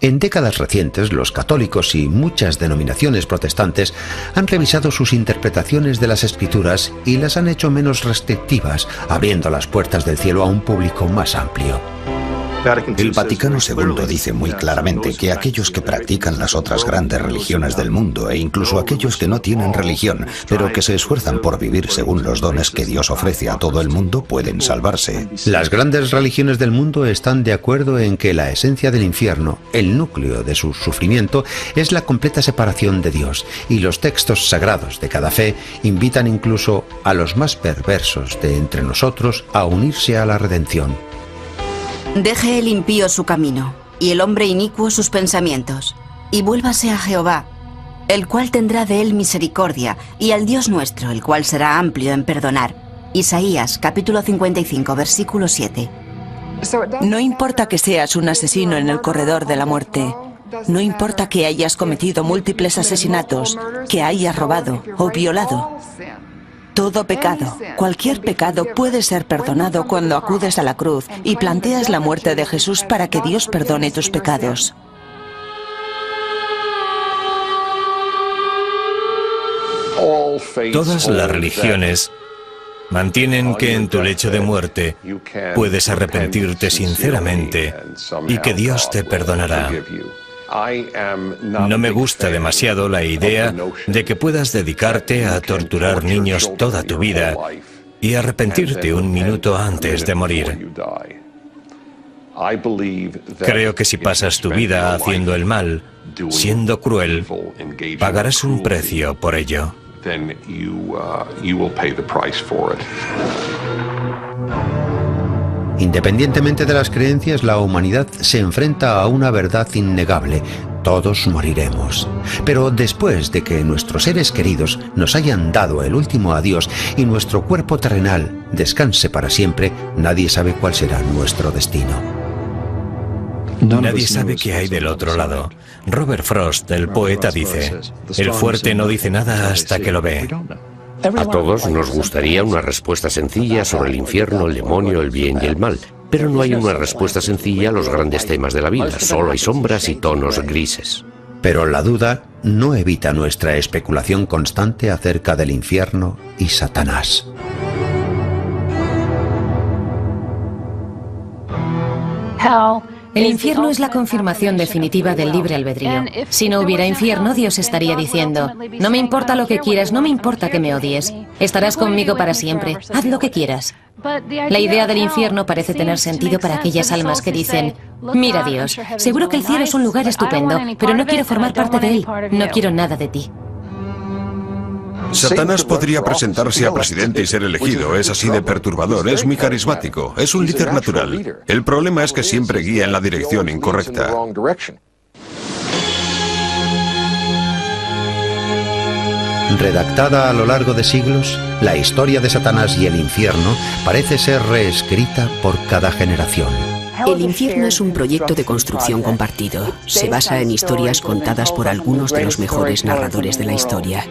En décadas recientes, los católicos y muchas denominaciones protestantes han revisado sus interpretaciones de las Escrituras y las han hecho menos restrictivas, abriendo las puertas del cielo a un público más amplio. El Vaticano II dice muy claramente que aquellos que practican las otras grandes religiones del mundo e incluso aquellos que no tienen religión, pero que se esfuerzan por vivir según los dones que Dios ofrece a todo el mundo, pueden salvarse. Las grandes religiones del mundo están de acuerdo en que la esencia del infierno, el núcleo de su sufrimiento, es la completa separación de Dios, y los textos sagrados de cada fe invitan incluso a los más perversos de entre nosotros a unirse a la redención. Deje el impío su camino, y el hombre inicuo sus pensamientos, y vuélvase a Jehová, el cual tendrá de él misericordia, y al Dios nuestro, el cual será amplio en perdonar. Isaías, capítulo 55, versículo 7. No importa que seas un asesino en el corredor de la muerte. No importa que hayas cometido múltiples asesinatos, que hayas robado o violado. Todo pecado, cualquier pecado puede ser perdonado cuando acudes a la cruz y planteas la muerte de Jesús para que Dios perdone tus pecados. Todas las religiones mantienen que en tu lecho de muerte puedes arrepentirte sinceramente y que Dios te perdonará. No me gusta demasiado la idea de que puedas dedicarte a torturar niños toda tu vida y arrepentirte un minuto antes de morir. Creo que si pasas tu vida haciendo el mal, siendo cruel, pagarás un precio por ello. Independientemente de las creencias, la humanidad se enfrenta a una verdad innegable. Todos moriremos. Pero después de que nuestros seres queridos nos hayan dado el último adiós y nuestro cuerpo terrenal descanse para siempre, nadie sabe cuál será nuestro destino. Nadie sabe qué hay del otro lado. Robert Frost, el poeta, dice: el fuerte no dice nada hasta que lo ve. A todos nos gustaría una respuesta sencilla sobre el infierno, el demonio, el bien y el mal. Pero no hay una respuesta sencilla a los grandes temas de la vida. Solo hay sombras y tonos grises. Pero la duda no evita nuestra especulación constante acerca del infierno y Satanás. El infierno es la confirmación definitiva del libre albedrío. Si no hubiera infierno, Dios estaría diciendo: no me importa lo que quieras, no me importa que me odies. Estarás conmigo para siempre, haz lo que quieras. La idea del infierno parece tener sentido para aquellas almas que dicen: mira Dios, seguro que el cielo es un lugar estupendo, pero no quiero formar parte de él, no quiero nada de ti. Satanás podría presentarse a presidente y ser elegido. Es así de perturbador, es muy carismático, es un líder natural. El problema es que siempre guía en la dirección incorrecta. Redactada a lo largo de siglos, la historia de Satanás y el infierno parece ser reescrita por cada generación. El infierno es un proyecto de construcción compartido. Se basa en historias contadas por algunos de los mejores narradores de la historia.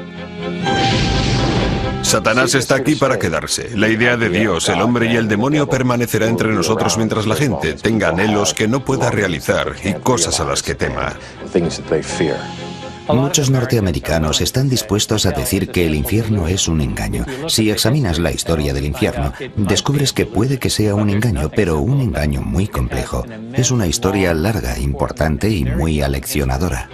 Satanás está aquí para quedarse. La idea de Dios, el hombre y el demonio permanecerá entre nosotros mientras la gente tenga anhelos que no pueda realizar y cosas a las que tema. Muchos norteamericanos están dispuestos a decir que el infierno es un engaño. Si examinas la historia del infierno, descubres que puede que sea un engaño, pero un engaño muy complejo. Es una historia larga, importante y muy aleccionadora.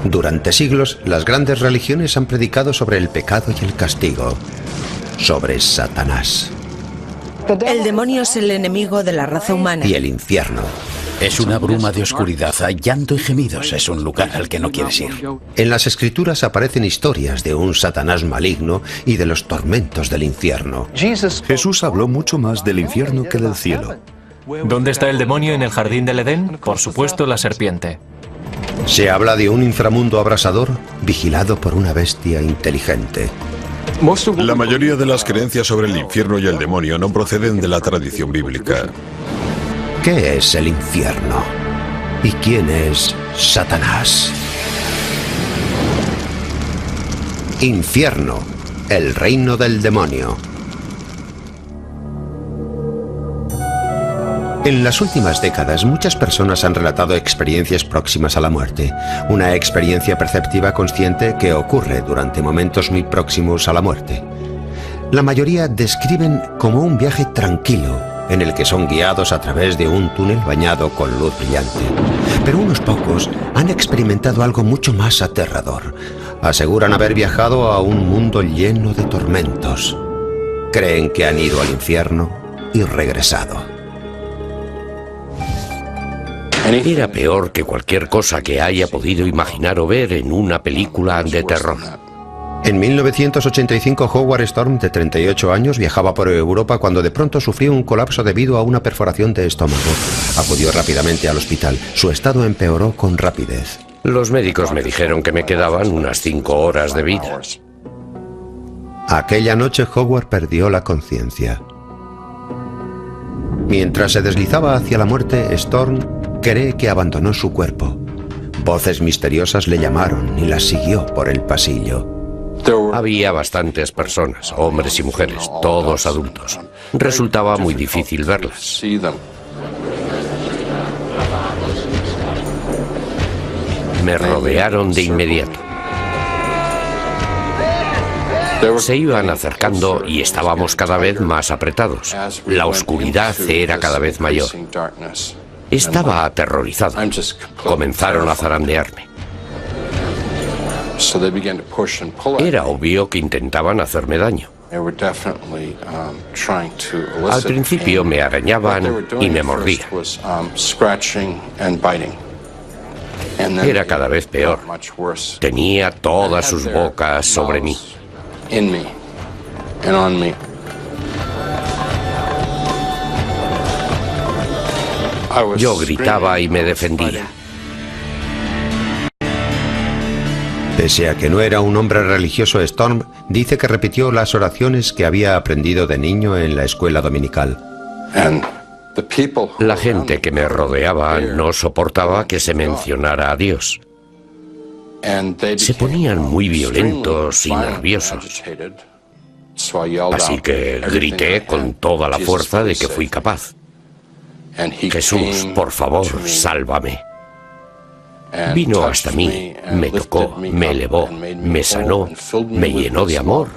Durante siglos, las grandes religiones han predicado sobre el pecado y el castigo, sobre Satanás El demonio es el enemigo de la raza humana. y el infierno. Es una bruma de oscuridad, hay llanto y gemidos, es un lugar al que no quieres ir. En las escrituras aparecen historias de un Satanás maligno y de los tormentos del infierno. Jesús habló mucho más del infierno que del cielo. ¿Dónde está el demonio en el jardín del Edén? Por supuesto, la serpiente. Se habla de un inframundo abrasador vigilado por una bestia inteligente. La mayoría de las creencias sobre el infierno y el demonio no proceden de la tradición bíblica. ¿Qué es el infierno? ¿Y quién es Satanás? Infierno, el reino del demonio. En las últimas décadas, muchas personas han relatado experiencias próximas a la muerte. Una experiencia perceptiva consciente que ocurre durante momentos muy próximos a la muerte. La mayoría describen como un viaje tranquilo, en el que son guiados a través de un túnel bañado con luz brillante. Pero unos pocos han experimentado algo mucho más aterrador. Aseguran haber viajado a un mundo lleno de tormentos. Creen que han ido al infierno y regresado. Era peor que cualquier cosa que haya podido imaginar o ver en una película de terror. En 1985, Howard Storm, de 38 años, viajaba por Europa cuando de pronto sufrió un colapso debido a una perforación de estómago. Acudió rápidamente al hospital. Su estado empeoró con rapidez. Los médicos me dijeron que me quedaban unas 5 horas de vida. Aquella noche, Howard perdió la conciencia. Mientras se deslizaba hacia la muerte, Storm cree que abandonó su cuerpo. Voces misteriosas le llamaron y las siguió por el pasillo. Había bastantes personas, hombres y mujeres, todos adultos. Resultaba muy difícil verlas. Me rodearon de inmediato. Se iban acercando y estábamos cada vez más apretados. La oscuridad era cada vez mayor. Estaba aterrorizado. Comenzaron a zarandearme. Era obvio que intentaban hacerme daño. Al principio me arañaban y me mordían. Era cada vez peor. Tenía todas sus bocas sobre mí. Yo gritaba y me defendía. Pese a que no era un hombre religioso, Storm dice que repitió las oraciones que había aprendido de niño en la escuela dominical. La gente que me rodeaba no soportaba que se mencionara a Dios. Se ponían muy violentos y nerviosos. Así que grité con toda la fuerza de que fui capaz. Jesús, por favor, sálvame. Vino hasta mí, me tocó, me elevó, me sanó, me llenó de amor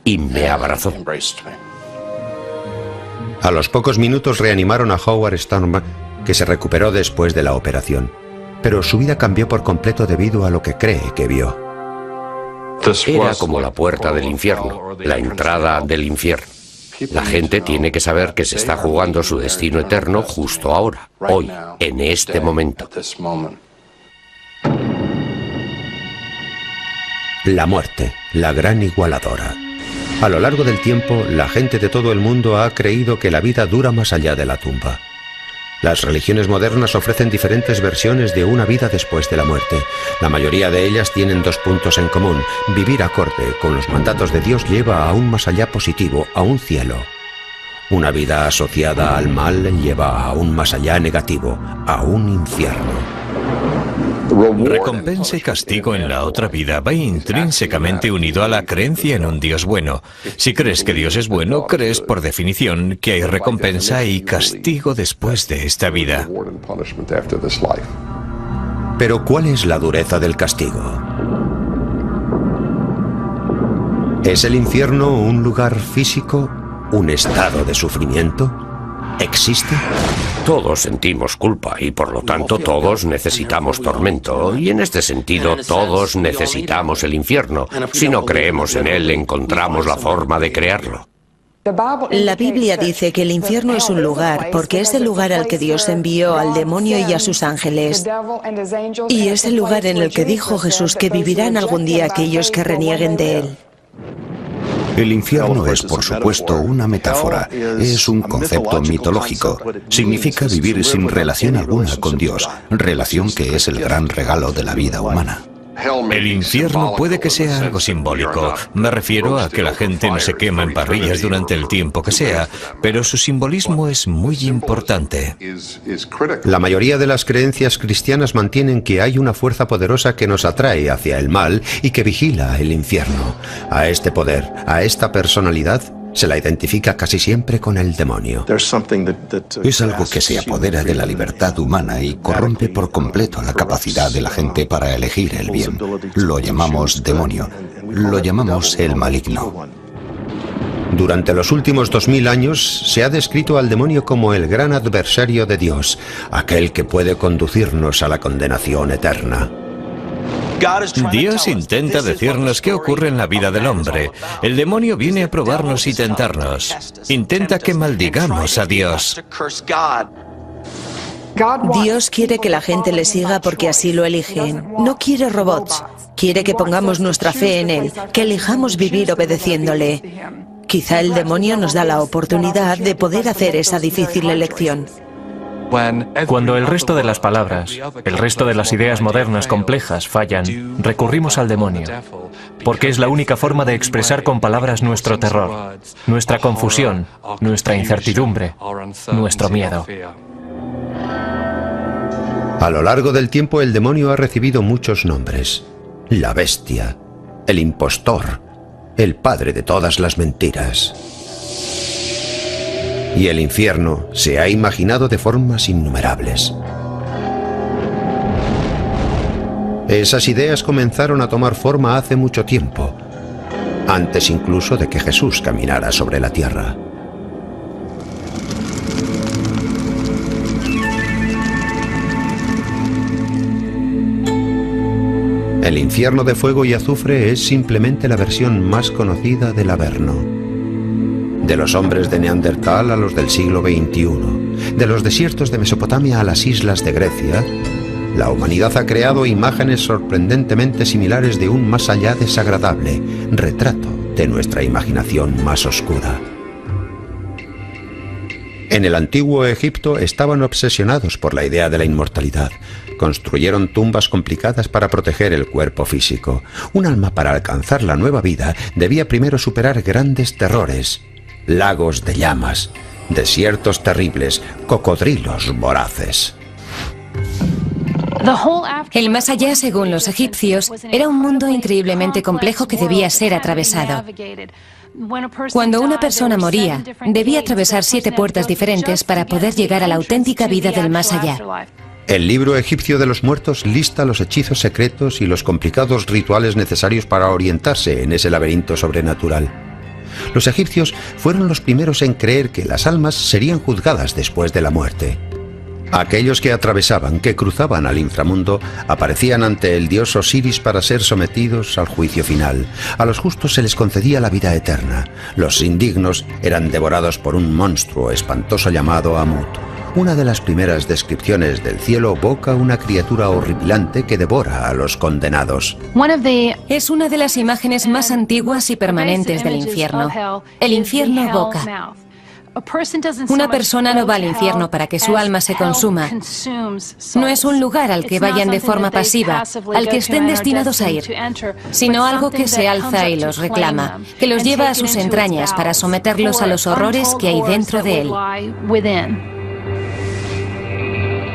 y me abrazó. A los pocos minutos reanimaron a Howard Storm, que se recuperó después de la operación. Pero su vida cambió por completo debido a lo que cree que vio. Era como la puerta del infierno, la entrada del infierno. La gente tiene que saber que se está jugando su destino eterno justo ahora, hoy, en este momento. La muerte, la gran igualadora. A lo largo del tiempo, la gente de todo el mundo ha creído que la vida dura más allá de la tumba. Las religiones modernas ofrecen diferentes versiones de una vida después de la muerte. La mayoría de ellas tienen dos puntos en común. Vivir acorde con los mandatos de Dios lleva a un más allá positivo, a un cielo. Una vida asociada al mal lleva a un más allá negativo, a un infierno. Recompensa y castigo en la otra vida va intrínsecamente unido a la creencia en un Dios bueno. Si crees que Dios es bueno, crees por definición que hay recompensa y castigo después de esta vida. Pero ¿cuál es la dureza del castigo? ¿Es el infierno un lugar físico, un estado de sufrimiento? ¿Existe? Todos sentimos culpa y por lo tanto todos necesitamos tormento. Y en este sentido todos necesitamos el infierno. Si no creemos en él, encontramos la forma de crearlo. La Biblia dice que el infierno es un lugar, porque es el lugar al que Dios envió al demonio y a sus ángeles. Y es el lugar en el que dijo Jesús que vivirán algún día aquellos que renieguen de él. El infierno es, por supuesto, una metáfora. Es un concepto mitológico. Significa vivir sin relación alguna con Dios, relación que es el gran regalo de la vida humana. El infierno puede que sea algo simbólico. Me refiero a que la gente no se quema en parrillas durante el tiempo que sea, pero su simbolismo es muy importante. La mayoría de las creencias cristianas mantienen que hay una fuerza poderosa que nos atrae hacia el mal y que vigila el infierno. A este poder, a esta personalidad, se la identifica casi siempre con el demonio. Es algo que se apodera de la libertad humana y corrompe por completo la capacidad de la gente para elegir el bien. Lo llamamos demonio, lo llamamos el maligno. Durante los últimos 2000 años se ha descrito al demonio como el gran adversario de Dios, aquel que puede conducirnos a la condenación eterna. Dios intenta decirnos qué ocurre en la vida del hombre. El demonio viene a probarnos y tentarnos. Intenta que maldigamos a Dios. Dios quiere que la gente le siga porque así lo eligen. No quiere robots. Quiere que pongamos nuestra fe en Él, que elijamos vivir obedeciéndole. Quizá el demonio nos da la oportunidad de poder hacer esa difícil elección. Cuando el resto de las palabras, el resto de las ideas modernas complejas fallan, recurrimos al demonio, porque es la única forma de expresar con palabras nuestro terror, nuestra confusión, nuestra incertidumbre, nuestro miedo. A lo largo del tiempo el demonio ha recibido muchos nombres. La bestia, el impostor, el padre de todas las mentiras. Y el infierno se ha imaginado de formas innumerables. Esas ideas comenzaron a tomar forma hace mucho tiempo, antes incluso de que Jesús caminara sobre la tierra. El infierno de fuego y azufre es simplemente la versión más conocida del Averno. De los hombres de Neandertal a los del siglo XXI, de los desiertos de Mesopotamia a las islas de Grecia, la humanidad ha creado imágenes sorprendentemente similares de un más allá desagradable, retrato de nuestra imaginación más oscura. En el antiguo Egipto estaban obsesionados por la idea de la inmortalidad. Construyeron tumbas complicadas para proteger el cuerpo físico. Un alma para alcanzar la nueva vida debía primero superar grandes terrores. Lagos de llamas, desiertos terribles, cocodrilos voraces. El más allá, según los egipcios, era un mundo increíblemente complejo que debía ser atravesado. Cuando una persona moría, debía atravesar 7 puertas diferentes para poder llegar a la auténtica vida del más allá. El libro egipcio de los muertos lista los hechizos secretos y los complicados rituales necesarios para orientarse en ese laberinto sobrenatural. Los egipcios fueron los primeros en creer que las almas serían juzgadas después de la muerte. Aquellos que atravesaban, que cruzaban al inframundo, aparecían ante el dios Osiris para ser sometidos al juicio final. A los justos se les concedía la vida eterna. Los indignos eran devorados por un monstruo espantoso llamado Amut. Una de las primeras descripciones del cielo evoca una criatura horripilante que devora a los condenados. Es una de las imágenes más antiguas y permanentes del infierno. El infierno boca. Una persona no va al infierno para que su alma se consuma. No es un lugar al que vayan de forma pasiva, al que estén destinados a ir, sino algo que se alza y los reclama, que los lleva a sus entrañas para someterlos a los horrores que hay dentro de él.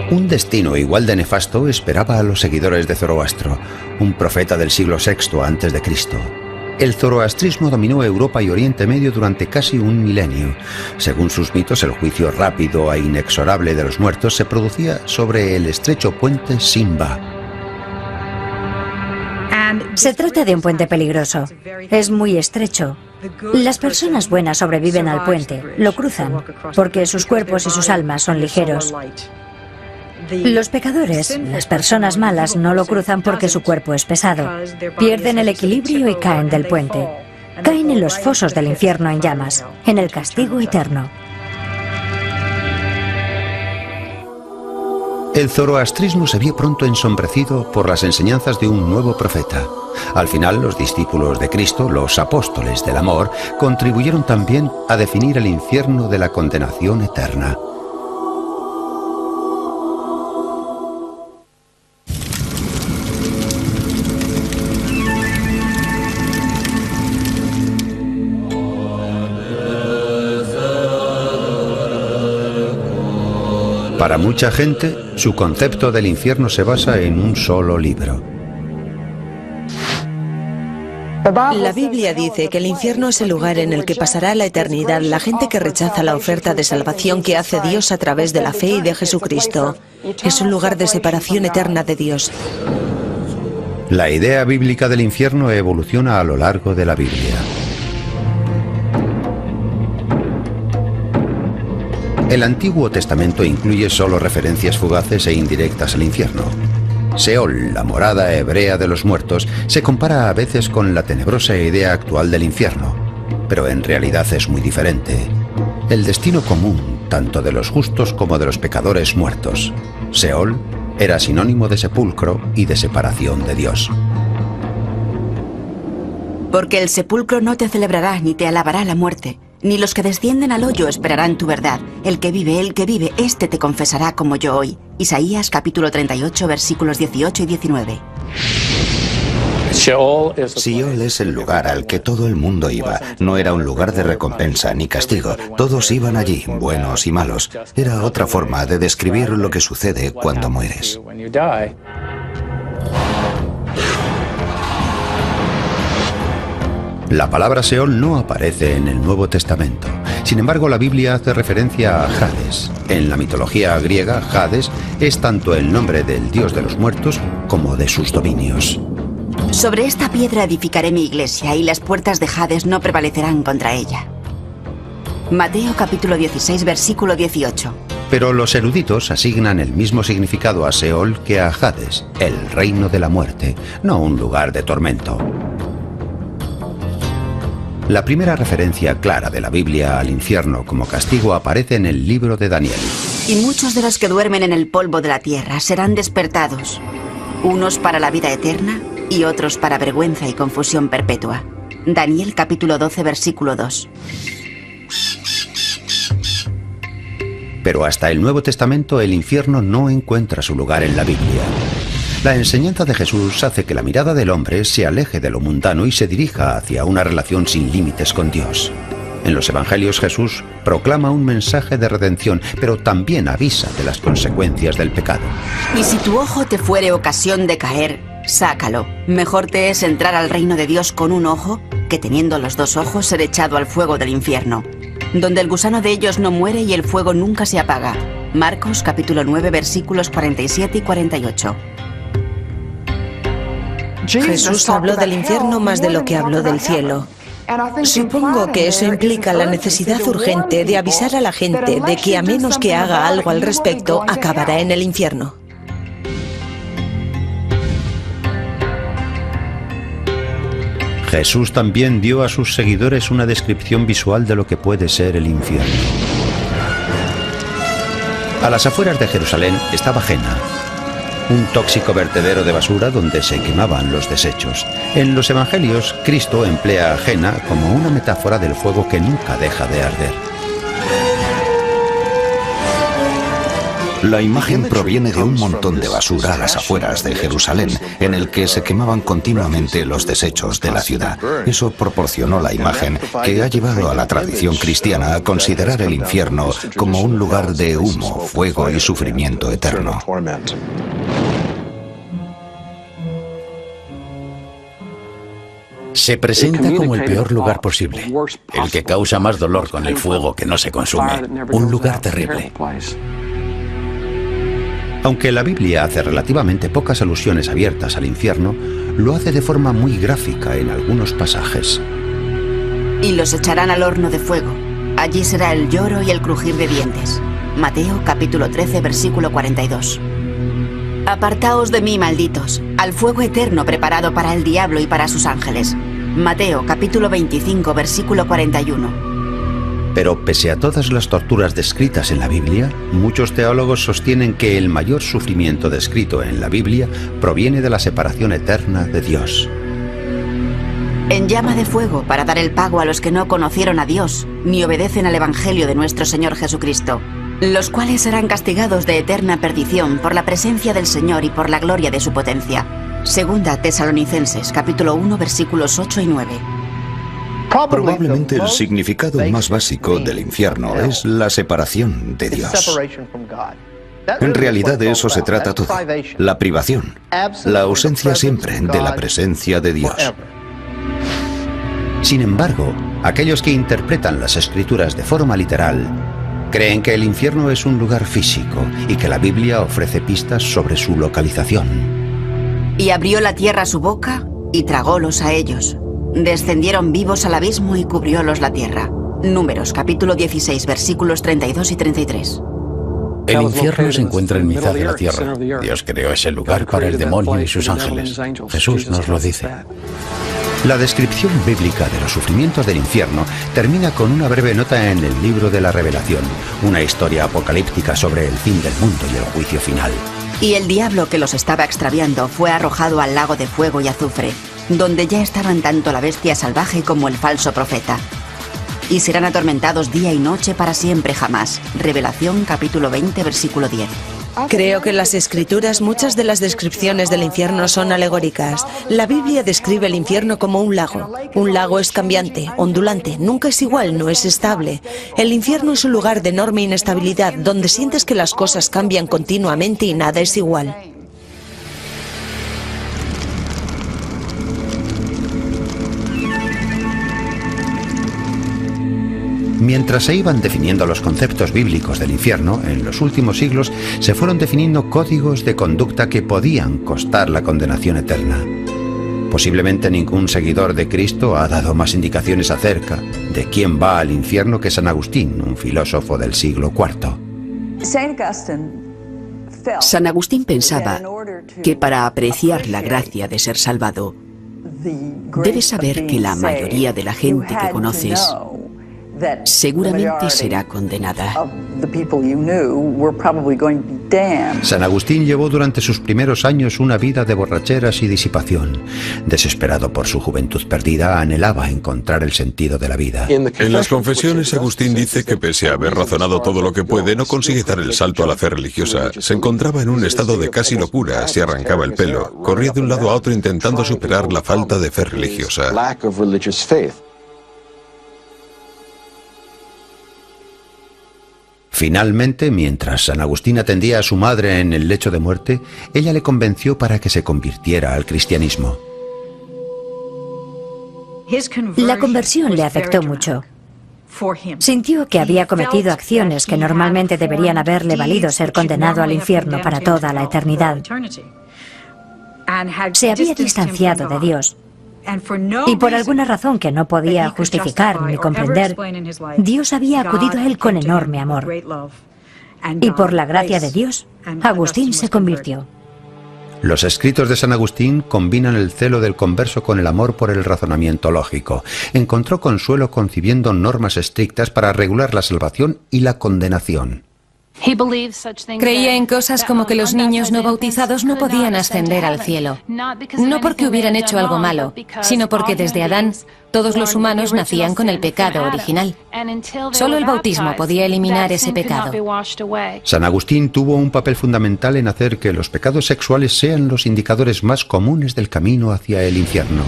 Un destino igual de nefasto esperaba a los seguidores de Zoroastro, un profeta del siglo VI a.C. El zoroastrismo dominó Europa y Oriente Medio durante casi un milenio. Según sus mitos, el juicio rápido e inexorable de los muertos se producía sobre el estrecho puente Simba. Se trata de un puente peligroso. Es muy estrecho. Las personas buenas sobreviven al puente, lo cruzan, porque sus cuerpos y sus almas son ligeros. Los pecadores, las personas malas, no lo cruzan porque su cuerpo es pesado. Pierden el equilibrio y caen del puente. caen en los fosos del infierno en llamas, en el castigo eterno. El zoroastrismo se vio pronto ensombrecido por las enseñanzas de un nuevo profeta. Al final, los discípulos de Cristo, los apóstoles del amor, contribuyeron también a definir el infierno de la condenación eterna. Para mucha gente, su concepto del infierno se basa en un solo libro. La Biblia dice que el infierno es el lugar en el que pasará la eternidad la gente que rechaza la oferta de salvación que hace Dios a través de la fe y de Jesucristo. Es un lugar de separación eterna de Dios. La idea bíblica del infierno evoluciona a lo largo de la Biblia. El Antiguo Testamento incluye solo referencias fugaces e indirectas al infierno. Seol, la morada hebrea de los muertos, se compara a veces con la tenebrosa idea actual del infierno, pero en realidad es muy diferente. El destino común, tanto de los justos como de los pecadores muertos. Seol era sinónimo de sepulcro y de separación de Dios. Porque el sepulcro no te celebrará ni te alabará la muerte, ni los que descienden al hoyo esperarán tu verdad. El que vive, éste te confesará como yo hoy. Isaías capítulo 38, versículos 18 y 19. Seol es el lugar al que todo el mundo iba. No era un lugar de recompensa ni castigo. Todos iban allí, buenos y malos. Era otra forma de describir lo que sucede cuando mueres. La palabra Seol no aparece en el Nuevo Testamento. Sin embargo, la Biblia hace referencia a Hades. En la mitología griega, Hades es tanto el nombre del dios de los muertos como de sus dominios. Sobre esta piedra edificaré mi iglesia y las puertas de Hades no prevalecerán contra ella. Mateo capítulo 16, versículo 18. Pero los eruditos asignan el mismo significado a Seol que a Hades, el reino de la muerte, no un lugar de tormento. La primera referencia clara de la Biblia al infierno como castigo aparece en el libro de Daniel. Y muchos de los que duermen en el polvo de la tierra serán despertados, unos para la vida eterna y otros para vergüenza y confusión perpetua. Daniel capítulo 12, versículo 2. Pero hasta el Nuevo Testamento el infierno no encuentra su lugar en la Biblia. La enseñanza de Jesús hace que la mirada del hombre se aleje de lo mundano y se dirija hacia una relación sin límites con Dios. En los Evangelios Jesús proclama un mensaje de redención, pero también avisa de las consecuencias del pecado. Y si tu ojo te fuere ocasión de caer, sácalo. Mejor te es entrar al reino de Dios con un ojo, que teniendo los dos ojos ser echado al fuego del infierno, donde el gusano de ellos no muere y el fuego nunca se apaga. Marcos capítulo 9, versículos 47 y 48. Jesús habló del infierno más de lo que habló del cielo. Supongo que eso implica la necesidad urgente de avisar a la gente de que a menos que haga algo al respecto, acabará en el infierno. Jesús también dio a sus seguidores una descripción visual de lo que puede ser el infierno. A las afueras de Jerusalén estaba Jena, un tóxico vertedero de basura donde se quemaban los desechos. En los evangelios, Cristo emplea a Jena como una metáfora del fuego que nunca deja de arder. La imagen proviene de un montón de basura a las afueras de Jerusalén, en el que se quemaban continuamente los desechos de la ciudad. Eso proporcionó la imagen que ha llevado a la tradición cristiana a considerar el infierno como un lugar de humo, fuego y sufrimiento eterno. Se presenta como el peor lugar posible, el que causa más dolor con el fuego que no se consume, un lugar terrible. Aunque la Biblia hace relativamente pocas alusiones abiertas al infierno, lo hace de forma muy gráfica en algunos pasajes. Y los echarán al horno de fuego. Allí será el lloro y el crujir de dientes. Mateo capítulo 13, versículo 42. Apartaos de mí, malditos, al fuego eterno preparado para el diablo y para sus ángeles. Mateo, capítulo 25, versículo 41. Pero pese a todas las torturas descritas en la Biblia, muchos teólogos sostienen que el mayor sufrimiento descrito en la Biblia proviene de la separación eterna de Dios. En llama de fuego para dar el pago a los que no conocieron a Dios ni obedecen al Evangelio de nuestro Señor Jesucristo, los cuales serán castigados de eterna perdición por la presencia del Señor y por la gloria de su potencia. Segunda Tesalonicenses, capítulo 1, versículos 8 y 9. Probablemente el significado más básico del infierno es la separación de Dios. En realidad de eso se trata todo, la privación, la ausencia siempre de la presencia de Dios. Sin embargo, aquellos que interpretan las Escrituras de forma literal creen que el infierno es un lugar físico y que la Biblia ofrece pistas sobre su localización. Y abrió la tierra su boca y tragólos a ellos. Descendieron vivos al abismo y cubriólos la tierra. Números, capítulo 16, versículos 32 y 33. El infierno se encuentra en mitad de la tierra. Dios creó ese lugar para el demonio y sus ángeles. Jesús nos lo dice. La descripción bíblica de los sufrimientos del infierno termina con una breve nota en el libro de la Revelación, una historia apocalíptica sobre el fin del mundo y el juicio final. Y el diablo que los estaba extraviando fue arrojado al lago de fuego y azufre, donde ya estaban tanto la bestia salvaje como el falso profeta. Y serán atormentados día y noche para siempre jamás. Revelación capítulo 20, versículo 10. Creo que en las Escrituras muchas de las descripciones del infierno son alegóricas. La Biblia describe el infierno como un lago. Un lago es cambiante, ondulante, nunca es igual, no es estable. El infierno es un lugar de enorme inestabilidad, donde sientes que las cosas cambian continuamente y nada es igual. Mientras se iban definiendo los conceptos bíblicos del infierno, en los últimos siglos se fueron definiendo códigos de conducta que podían costar la condenación eterna. Posiblemente ningún seguidor de Cristo ha dado más indicaciones acerca de quién va al infierno que San Agustín, un filósofo del siglo IV. San Agustín pensaba que para apreciar la gracia de ser salvado, debes saber que la mayoría de la gente que conoces seguramente será condenada. San Agustín llevó durante sus primeros años una vida de borracheras y disipación. Desesperado por su juventud perdida, anhelaba encontrar el sentido de la vida. En las Confesiones, Agustín dice que pese a haber razonado todo lo que puede, no consigue dar el salto a la fe religiosa. Se encontraba en un estado de casi locura, se arrancaba el pelo, corría de un lado a otro intentando superar la falta de fe religiosa. Finalmente, mientras San Agustín atendía a su madre en el lecho de muerte, ella le convenció para que se convirtiera al cristianismo. La conversión le afectó mucho. Sintió que había cometido acciones que normalmente deberían haberle valido ser condenado al infierno para toda la eternidad. Se había distanciado de Dios. Y por alguna razón que no podía justificar ni comprender, Dios había acudido a él con enorme amor. Y por la gracia de Dios, Agustín se convirtió. Los escritos de San Agustín combinan el celo del converso con el amor por el razonamiento lógico. Encontró consuelo concibiendo normas estrictas para regular la salvación y la condenación. Creía en cosas como que los niños no bautizados no podían ascender al cielo. No porque hubieran hecho algo malo, sino porque desde Adán todos los humanos nacían con el pecado original. Solo el bautismo podía eliminar ese pecado. San Agustín tuvo un papel fundamental en hacer que los pecados sexuales sean los indicadores más comunes del camino hacia el infierno.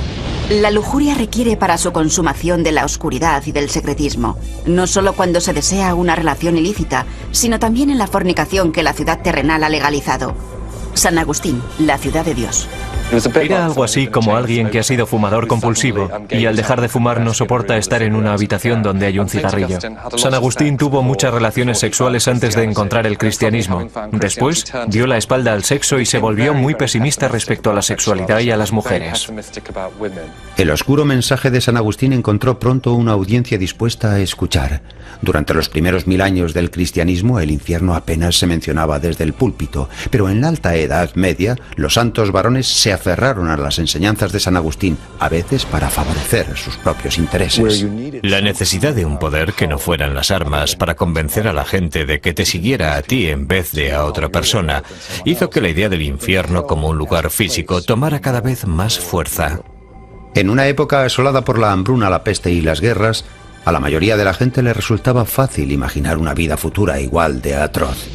La lujuria requiere para su consumación de la oscuridad y del secretismo, no solo cuando se desea una relación ilícita, sino también en la fornicación que la ciudad terrenal ha legalizado. San Agustín, la ciudad de Dios. Era algo así como alguien que ha sido fumador compulsivo y al dejar de fumar no soporta estar en una habitación donde hay un cigarrillo. San Agustín tuvo muchas relaciones sexuales antes de encontrar el cristianismo. Después dio la espalda al sexo y se volvió muy pesimista respecto a la sexualidad y a las mujeres. El oscuro mensaje de San Agustín encontró pronto una audiencia dispuesta a escuchar. Durante los primeros 1000 años del cristianismo, el infierno apenas se mencionaba desde el púlpito, pero en la Alta Edad Media, los santos varones se aferraron a las enseñanzas de San Agustín, a veces para favorecer sus propios intereses. La necesidad de un poder que no fueran las armas para convencer a la gente de que te siguiera a ti en vez de a otra persona hizo que la idea del infierno como un lugar físico tomara cada vez más fuerza. En una época asolada por la hambruna, la peste y las guerras, a la mayoría de la gente le resultaba fácil imaginar una vida futura igual de atroz.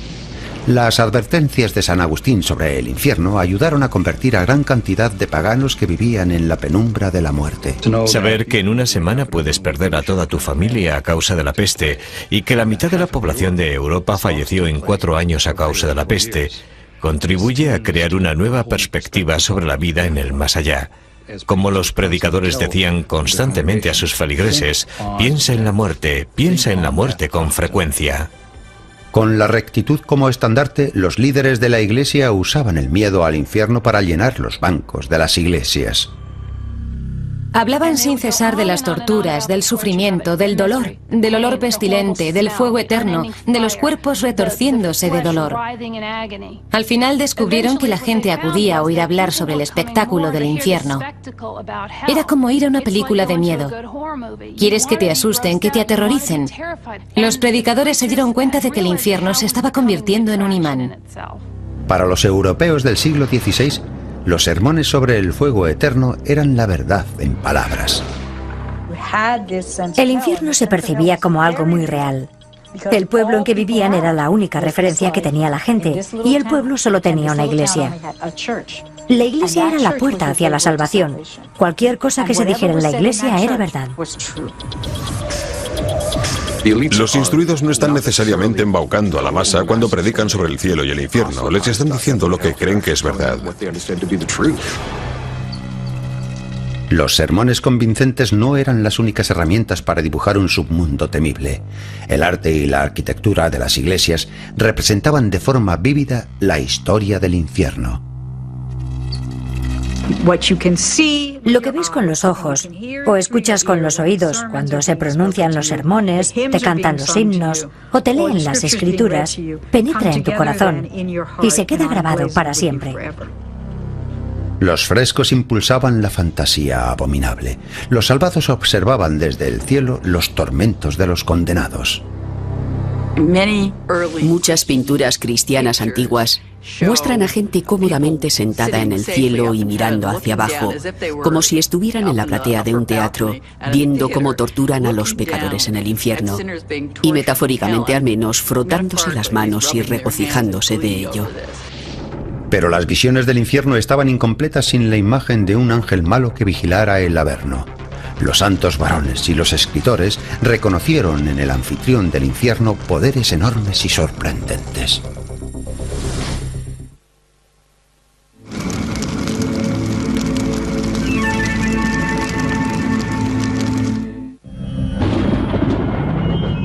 Las advertencias de San Agustín sobre el infierno ayudaron a convertir a gran cantidad de paganos que vivían en la penumbra de la muerte. Saber que en una semana puedes perder a toda tu familia a causa de la peste y que la mitad de la población de Europa falleció en 4 años a causa de la peste, contribuye a crear una nueva perspectiva sobre la vida en el más allá. Como los predicadores decían constantemente a sus feligreses, piensa en la muerte con frecuencia. Con la rectitud como estandarte, los líderes de la Iglesia usaban el miedo al infierno para llenar los bancos de las iglesias. Hablaban sin cesar de las torturas, del sufrimiento, del dolor, del olor pestilente, del fuego eterno, de los cuerpos retorciéndose de dolor. Al final descubrieron que la gente acudía a oír hablar sobre el espectáculo del infierno. Era como ir a una película de miedo. ¿Quieres que te asusten, que te aterroricen? Los predicadores se dieron cuenta de que el infierno se estaba convirtiendo en un imán. Para los europeos del siglo XVI, los sermones sobre el fuego eterno eran la verdad en palabras. El infierno se percibía como algo muy real. El pueblo en que vivían era la única referencia que tenía la gente, y el pueblo solo tenía una iglesia. La iglesia era la puerta hacia la salvación. Cualquier cosa que se dijera en la iglesia era verdad. Los instruidos no están necesariamente embaucando a la masa cuando predican sobre el cielo y el infierno. Les están diciendo lo que creen que es verdad. Los sermones convincentes no eran las únicas herramientas para dibujar un submundo temible. El arte y la arquitectura de las iglesias representaban de forma vívida la historia del infierno. Lo que ves con los ojos o escuchas con los oídos cuando se pronuncian los sermones, te cantan los himnos o te leen las escrituras, penetra en tu corazón y se queda grabado para siempre. Los frescos impulsaban la fantasía abominable. Los salvados observaban desde el cielo los tormentos de los condenados. Muchas pinturas cristianas antiguas muestran a gente cómodamente sentada en el cielo y mirando hacia abajo, como si estuvieran en la platea de un teatro, viendo cómo torturan a los pecadores en el infierno, y metafóricamente al menos frotándose las manos y regocijándose de ello. Pero las visiones del infierno estaban incompletas sin la imagen de un ángel malo que vigilara el Averno. Los santos varones y los escritores reconocieron en el anfitrión del infierno poderes enormes y sorprendentes.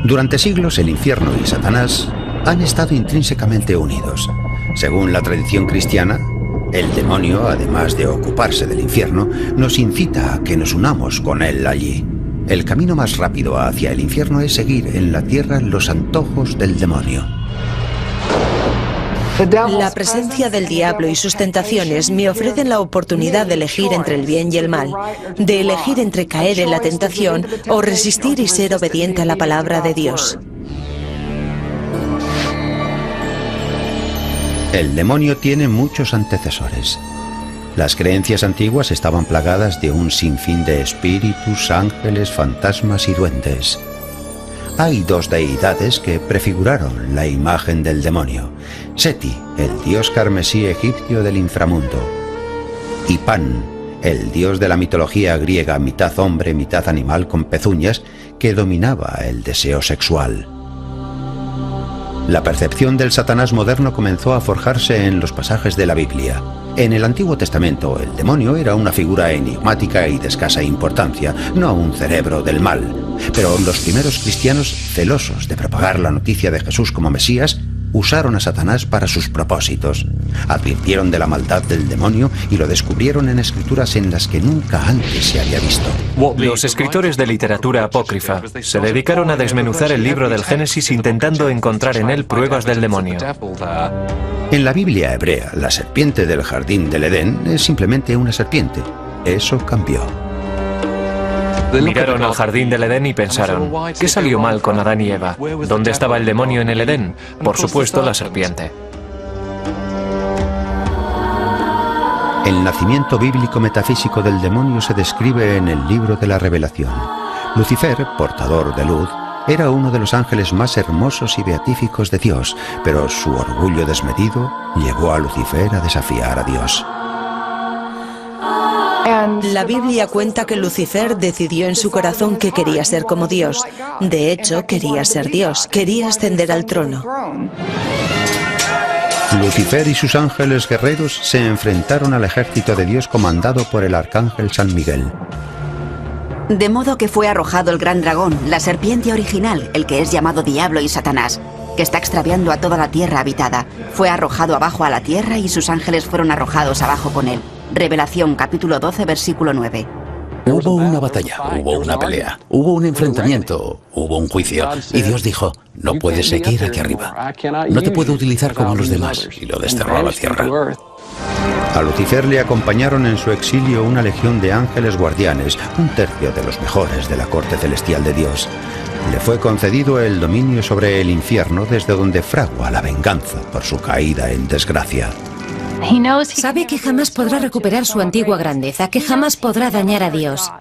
Durante siglos el infierno y Satanás han estado intrínsecamente unidos. Según la tradición cristiana, el demonio, además de ocuparse del infierno, nos incita a que nos unamos con él allí. El camino más rápido hacia el infierno es seguir en la tierra los antojos del demonio. La presencia del diablo y sus tentaciones me ofrecen la oportunidad de elegir entre el bien y el mal, de elegir entre caer en la tentación o resistir y ser obediente a la palabra de Dios. El demonio tiene muchos antecesores. Las creencias antiguas estaban plagadas de un sinfín de espíritus, ángeles, fantasmas y duendes. Hay dos deidades que prefiguraron la imagen del demonio: Seti, el dios carmesí egipcio del inframundo, y Pan, el dios de la mitología griega, mitad hombre, mitad animal con pezuñas, que dominaba el deseo sexual. La percepción del Satanás moderno comenzó a forjarse en los pasajes de la Biblia. En el Antiguo Testamento, el demonio era una figura enigmática y de escasa importancia, no un cerebro del mal. Pero los primeros cristianos, celosos de propagar la noticia de Jesús como Mesías, usaron a Satanás para sus propósitos. Advirtieron de la maldad del demonio y lo descubrieron en escrituras en las que nunca antes se había visto. Los escritores de literatura apócrifa se dedicaron a desmenuzar el libro del Génesis intentando encontrar en él pruebas del demonio. En la Biblia hebrea, la serpiente del jardín del Edén es simplemente una serpiente. Eso cambió. Miraron al jardín del Edén y pensaron, ¿qué salió mal con Adán y Eva? ¿Dónde estaba el demonio en el Edén? Por supuesto, la serpiente. El nacimiento bíblico metafísico del demonio se describe en el libro de la Revelación. Lucifer, portador de luz, era uno de los ángeles más hermosos y beatíficos de Dios, pero su orgullo desmedido llevó a Lucifer a desafiar a Dios. La Biblia cuenta que Lucifer decidió en su corazón que quería ser como Dios. De hecho, quería ser Dios, quería ascender al trono. Lucifer y sus ángeles guerreros se enfrentaron al ejército de Dios comandado por el arcángel San Miguel. De modo que fue arrojado el gran dragón, la serpiente original, el que es llamado Diablo y Satanás, que está extraviando a toda la tierra habitada. Fue arrojado abajo a la tierra y sus ángeles fueron arrojados abajo con él. Revelación, capítulo 12, versículo 9. Hubo una batalla, hubo una pelea, hubo un enfrentamiento, hubo un juicio. Y Dios dijo, no puedes seguir aquí arriba. No te puedo utilizar como los demás. Y lo desterró a la tierra. A Lucifer le acompañaron en su exilio una legión de ángeles guardianes, un tercio de los mejores de la corte celestial de Dios. Le fue concedido el dominio sobre el infierno desde donde fragua la venganza por su caída en desgracia. Sabe que jamás podrá recuperar su antigua grandeza, que jamás podrá dañar a Dios.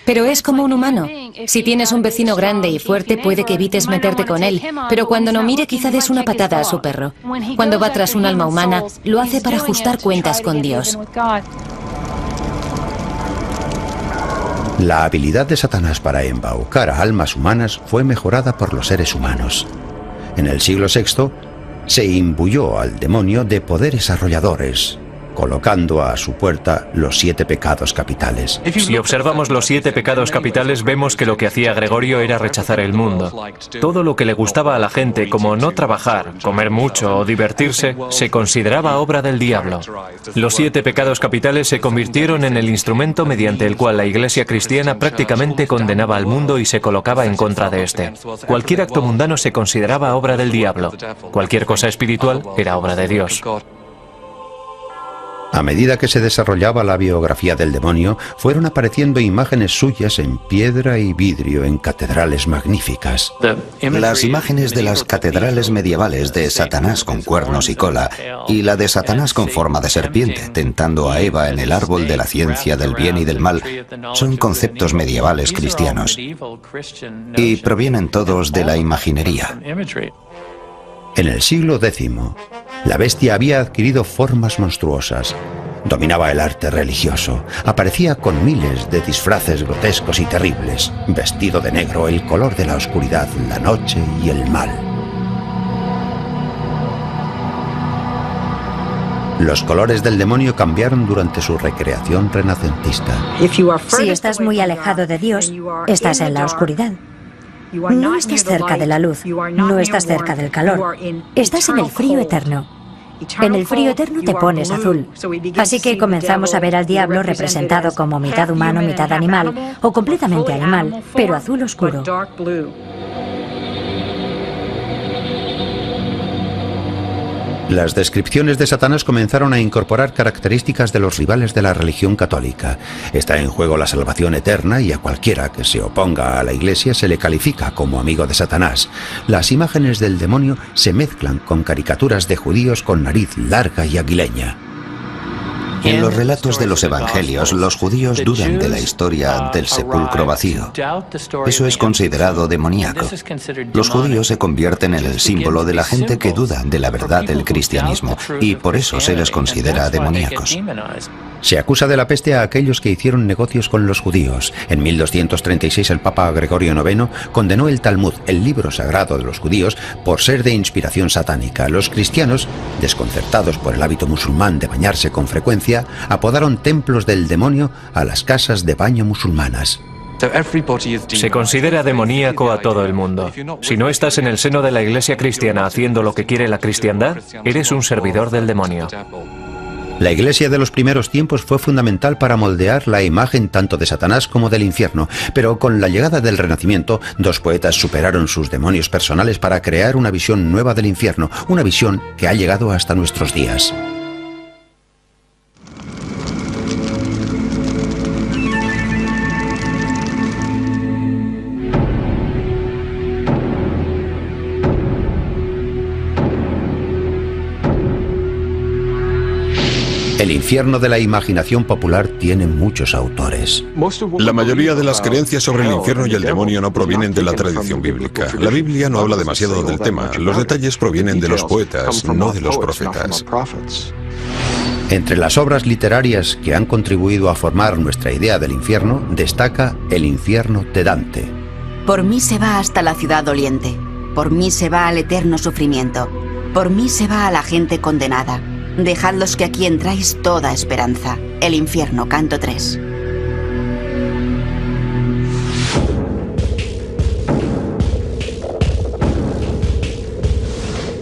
Pero es como un humano. Si tienes un vecino grande y fuerte, puede que evites meterte con él, pero cuando no mire, quizá des una patada a su perro. Cuando va tras un alma humana, lo hace para ajustar cuentas con Dios. La habilidad de Satanás para embaucar a almas humanas fue mejorada por los seres humanos. En el siglo VI, se imbuyó al demonio de poderes arrolladores, colocando a su puerta los 7 pecados capitales. Si observamos los 7 pecados capitales, vemos que lo que hacía Gregorio era rechazar el mundo. Todo lo que le gustaba a la gente, como no trabajar, comer mucho o divertirse, se consideraba obra del diablo. Los 7 pecados capitales se convirtieron en el instrumento mediante el cual la Iglesia cristiana prácticamente condenaba al mundo y se colocaba en contra de este. Cualquier acto mundano se consideraba obra del diablo. Cualquier cosa espiritual era obra de Dios. A medida que se desarrollaba la biografía del demonio, fueron apareciendo imágenes suyas en piedra y vidrio en catedrales magníficas. Las imágenes de las catedrales medievales de Satanás con cuernos y cola y la de Satanás con forma de serpiente tentando a Eva en el árbol de la ciencia del bien y del mal son conceptos medievales cristianos y provienen todos de la imaginería. En el siglo X, la bestia había adquirido formas monstruosas. Dominaba el arte religioso. Aparecía con miles de disfraces grotescos y terribles, vestido de negro, el color de la oscuridad, la noche y el mal. Los colores del demonio cambiaron durante su recreación renacentista. Si estás muy alejado de Dios, estás en la oscuridad. No estás cerca de la luz, no estás cerca del calor, estás en el frío eterno. En el frío eterno te pones azul. Así que comenzamos a ver al diablo representado como mitad humano, mitad animal, o completamente animal, pero azul oscuro. Las descripciones de Satanás comenzaron a incorporar características de los rivales de la religión católica. Está en juego la salvación eterna y a cualquiera que se oponga a la Iglesia se le califica como amigo de Satanás. Las imágenes del demonio se mezclan con caricaturas de judíos con nariz larga y aguileña. En los relatos de los evangelios, los judíos dudan de la historia del sepulcro vacío. Eso es considerado demoníaco. Los judíos se convierten en el símbolo de la gente que duda de la verdad del cristianismo y por eso se les considera demoníacos. Se acusa de la peste a aquellos que hicieron negocios con los judíos. En 1236 el Papa Gregorio IX condenó el Talmud, el libro sagrado de los judíos, por ser de inspiración satánica. Los cristianos, desconcertados por el hábito musulmán de bañarse con frecuencia, apodaron templos del demonio a las casas de baño musulmanas. Se considera demoníaco a todo el mundo. Si no estás en el seno de la Iglesia cristiana haciendo lo que quiere la cristiandad, eres un servidor del demonio. La Iglesia de los primeros tiempos fue fundamental para moldear la imagen tanto de Satanás como del infierno, pero con la llegada del Renacimiento, dos poetas superaron sus demonios personales para crear una visión nueva del infierno, una visión que ha llegado hasta nuestros días. El infierno de la imaginación popular tiene muchos autores. La mayoría de las creencias sobre el infierno y el demonio no provienen de la tradición bíblica. La Biblia no habla demasiado del tema. Los detalles provienen de los poetas, no de los profetas. Entre las obras literarias que han contribuido a formar nuestra idea del infierno, destaca El infierno de Dante. Por mí se va hasta la ciudad doliente. Por mí se va al eterno sufrimiento. Por mí se va a la gente condenada. Dejadlos que aquí entráis toda esperanza. El infierno, canto 3.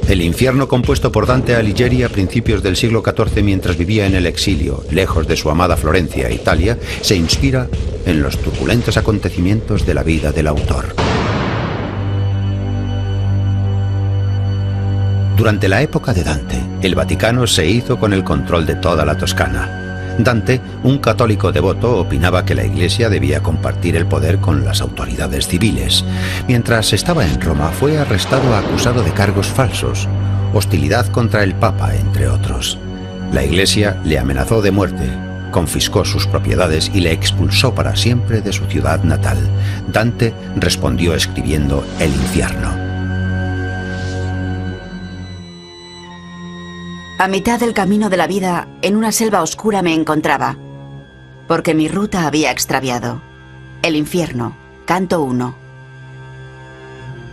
El infierno, compuesto por Dante Alighieri a principios del siglo XIV mientras vivía en el exilio, lejos de su amada Florencia, Italia, se inspira en los turbulentos acontecimientos de la vida del autor. Durante la época de Dante, el Vaticano se hizo con el control de toda la Toscana. Dante, un católico devoto, opinaba que la Iglesia debía compartir el poder con las autoridades civiles. Mientras estaba en Roma, fue arrestado acusado de cargos falsos, hostilidad contra el Papa, entre otros. La Iglesia le amenazó de muerte, confiscó sus propiedades y le expulsó para siempre de su ciudad natal. Dante respondió escribiendo El infierno. A mitad del camino de la vida, en una selva oscura me encontraba, porque mi ruta había extraviado. El infierno, canto 1.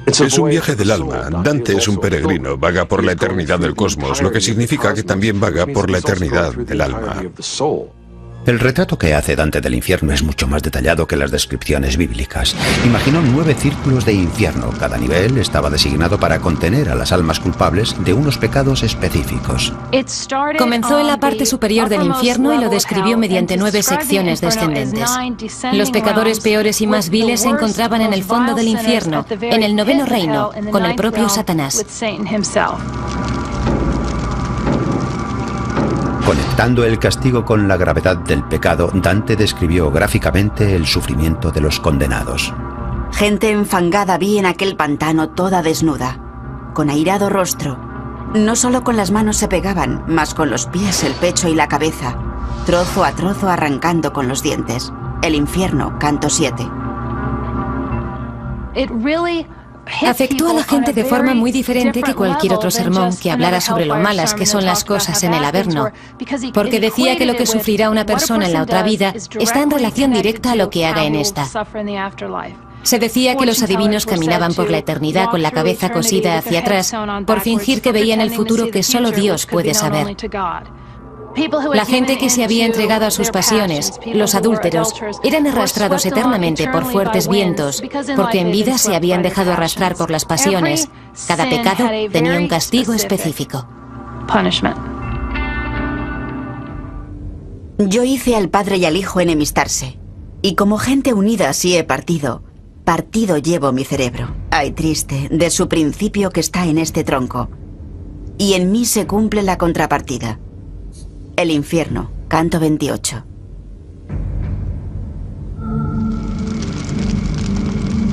Es un viaje del alma. Dante es un peregrino, vaga por la eternidad del cosmos, lo que significa que también vaga por la eternidad del alma. El retrato que hace Dante del infierno es mucho más detallado que las descripciones bíblicas. Imaginó 9 círculos de infierno. Cada nivel estaba designado para contener a las almas culpables de unos pecados específicos. Comenzó en la parte superior del infierno y lo describió mediante 9 secciones descendentes. Los pecadores peores y más viles se encontraban en el fondo del infierno, en el 9º reino, con el propio Satanás. Conectando el castigo con la gravedad del pecado, Dante describió gráficamente el sufrimiento de los condenados. Gente enfangada vi en aquel pantano toda desnuda, con airado rostro. No solo con las manos se pegaban, mas con los pies, el pecho y la cabeza, trozo a trozo arrancando con los dientes. El infierno, canto 7. Afectó a la gente de forma muy diferente que cualquier otro sermón que hablara sobre lo malas que son las cosas en el Averno, porque decía que lo que sufrirá una persona en la otra vida está en relación directa a lo que haga en esta. Se decía que los adivinos caminaban por la eternidad con la cabeza cosida hacia atrás por fingir que veían el futuro que solo Dios puede saber. La gente que se había entregado a sus pasiones, los adúlteros, eran arrastrados eternamente por fuertes vientos, porque en vida se habían dejado arrastrar por las pasiones. Cada pecado tenía un castigo específico. Yo hice al Padre y al Hijo enemistarse, y como gente unida así he partido. Partido llevo mi cerebro. Ay, triste, de su principio que está en este tronco. Y en mí se cumple la contrapartida. El infierno, canto 28.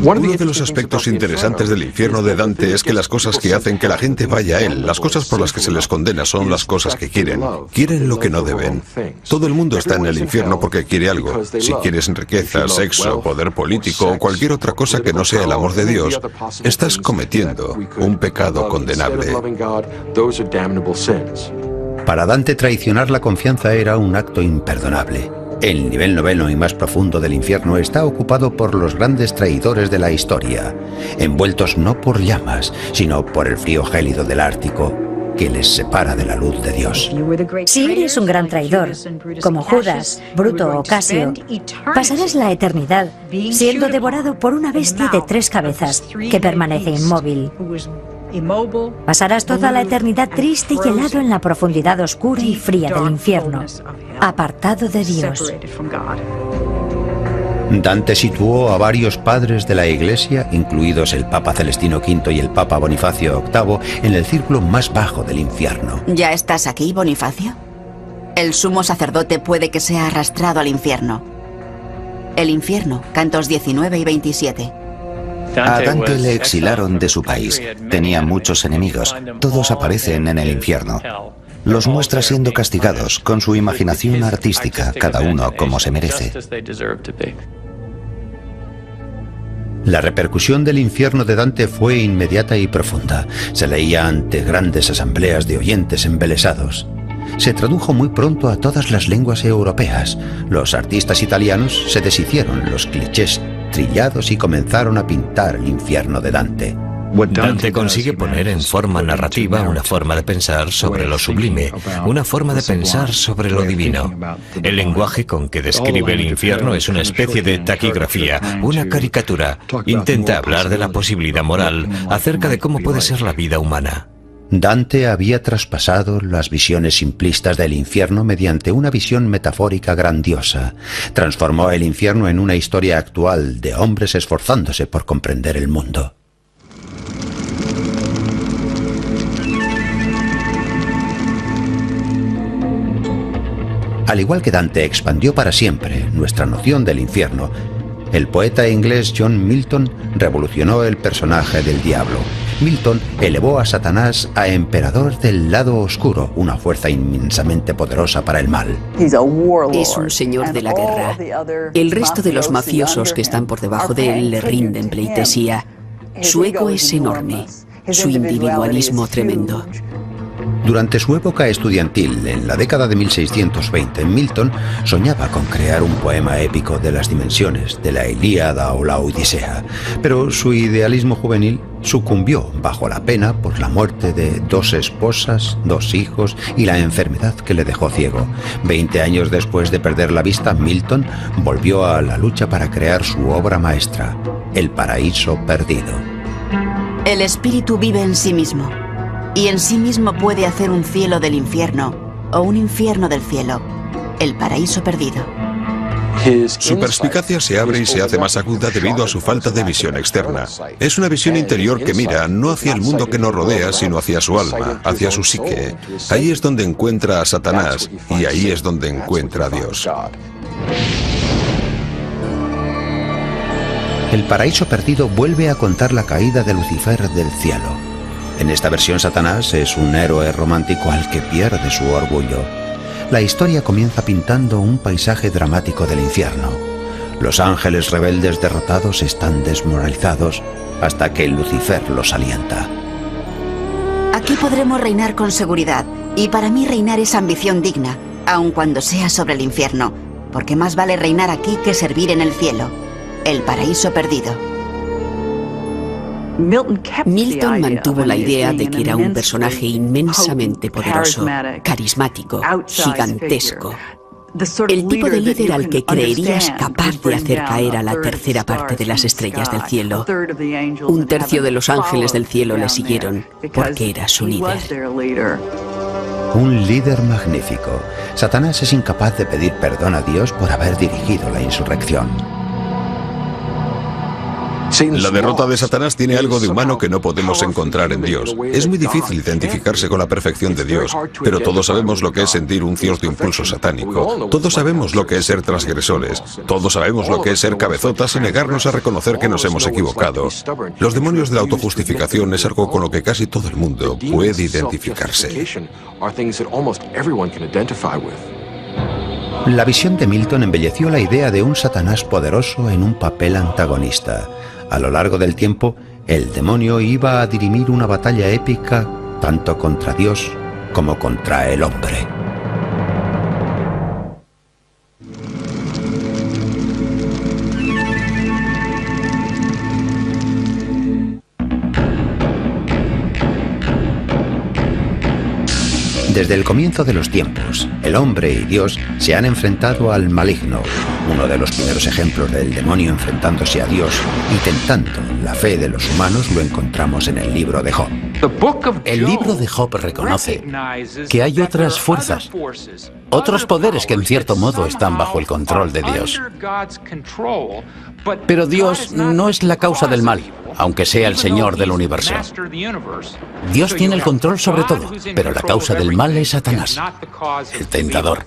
Uno de los aspectos interesantes del infierno de Dante es que las cosas que hacen que la gente vaya a él, las cosas por las que se les condena son las cosas que quieren. Quieren lo que no deben. Todo el mundo está en el infierno porque quiere algo. Si quieres riqueza, sexo, poder político o cualquier otra cosa que no sea el amor de Dios, estás cometiendo un pecado condenable. Para Dante, traicionar la confianza era un acto imperdonable. El nivel 9º y más profundo del infierno está ocupado por los grandes traidores de la historia, envueltos no por llamas, sino por el frío gélido del Ártico, que les separa de la luz de Dios. Si eres un gran traidor, como Judas, Bruto o Casio, pasarás la eternidad siendo devorado por una bestia de 3 cabezas que permanece inmóvil. Pasarás toda la eternidad triste y helado en la profundidad oscura y fría del infierno, apartado de Dios. Dante situó a varios padres de la Iglesia, incluidos el Papa Celestino V y el Papa Bonifacio VIII, en el círculo más bajo del infierno. ¿Ya estás aquí, Bonifacio? El sumo sacerdote puede que sea arrastrado al infierno. El infierno, cantos 19 y 27. A Dante le exilaron de su país. Tenía muchos enemigos. Todos aparecen en el infierno. Los muestra siendo castigados con su imaginación artística, cada uno como se merece. La repercusión del infierno de Dante fue inmediata y profunda. Se leía ante grandes asambleas de oyentes embelesados. Se tradujo muy pronto a todas las lenguas europeas. Los artistas italianos se deshicieron los clichés trillados y comenzaron a pintar el infierno de Dante. Dante consigue poner en forma narrativa una forma de pensar sobre lo sublime, una forma de pensar sobre lo divino. El lenguaje con que describe el infierno es una especie de taquigrafía, una caricatura. Intenta hablar de la posibilidad moral, acerca de cómo puede ser la vida humana. Dante había traspasado las visiones simplistas del infierno mediante una visión metafórica grandiosa. Transformó el infierno en una historia actual de hombres esforzándose por comprender el mundo. Al igual que Dante expandió para siempre nuestra noción del infierno, el poeta inglés John Milton revolucionó el personaje del diablo. Milton elevó a Satanás a emperador del lado oscuro, una fuerza inmensamente poderosa para el mal. Es un señor de la guerra. El resto de los mafiosos que están por debajo de él le rinden pleitesía. Su ego es enorme, su individualismo tremendo. Durante su época estudiantil, en la década de 1620, Milton soñaba con crear un poema épico de las dimensiones de la Ilíada o la Odisea, pero su idealismo juvenil sucumbió bajo la pena por la muerte de 2 esposas, 2 hijos y la enfermedad que le dejó ciego. 20 años después de perder la vista, Milton volvió a la lucha para crear su obra maestra, El Paraíso Perdido. El espíritu vive en sí mismo. Y en sí mismo puede hacer un cielo del infierno o un infierno del cielo, el paraíso perdido. Su perspicacia se abre y se hace más aguda debido a su falta de visión externa. Es una visión interior que mira no hacia el mundo que nos rodea, sino hacia su alma, hacia su psique. Ahí es donde encuentra a Satanás y ahí es donde encuentra a Dios. El Paraíso Perdido vuelve a contar la caída de Lucifer del cielo. En esta versión, Satanás es un héroe romántico al que pierde su orgullo. La historia comienza pintando un paisaje dramático del infierno. Los ángeles rebeldes derrotados están desmoralizados hasta que Lucifer los alienta. Aquí podremos reinar con seguridad, y para mí reinar es ambición digna, aun cuando sea sobre el infierno, porque más vale reinar aquí que servir en el cielo, el paraíso perdido. Milton mantuvo la idea de que era un personaje inmensamente poderoso, carismático, gigantesco. El tipo de líder al que creerías capaz de hacer caer a la tercera parte de las estrellas del cielo. 1/3 de los ángeles del cielo le siguieron porque era su líder. Un líder magnífico. Satanás es incapaz de pedir perdón a Dios por haber dirigido la insurrección. La derrota de Satanás tiene algo de humano que no podemos encontrar en Dios. Es muy difícil identificarse con la perfección de Dios, pero todos sabemos lo que es sentir un cierto impulso satánico. Todos sabemos lo que es ser transgresores. Todos sabemos lo que es ser cabezotas y negarnos a reconocer que nos hemos equivocado. Los demonios de la autojustificación es algo con lo que casi todo el mundo puede identificarse. La visión de Milton embelleció la idea de un Satanás poderoso en un papel antagonista. A lo largo del tiempo, el demonio iba a dirimir una batalla épica tanto contra Dios como contra el hombre. Desde el comienzo de los tiempos, el hombre y Dios se han enfrentado al maligno. Uno de los primeros ejemplos del demonio enfrentándose a Dios y tentando la fe de los humanos lo encontramos en el libro de Job. El libro de Job reconoce que hay otras fuerzas, otros poderes que en cierto modo están bajo el control de Dios. Pero Dios no es la causa del mal, aunque sea el Señor del universo. Dios tiene el control sobre todo, pero la causa del mal es Satanás, el tentador.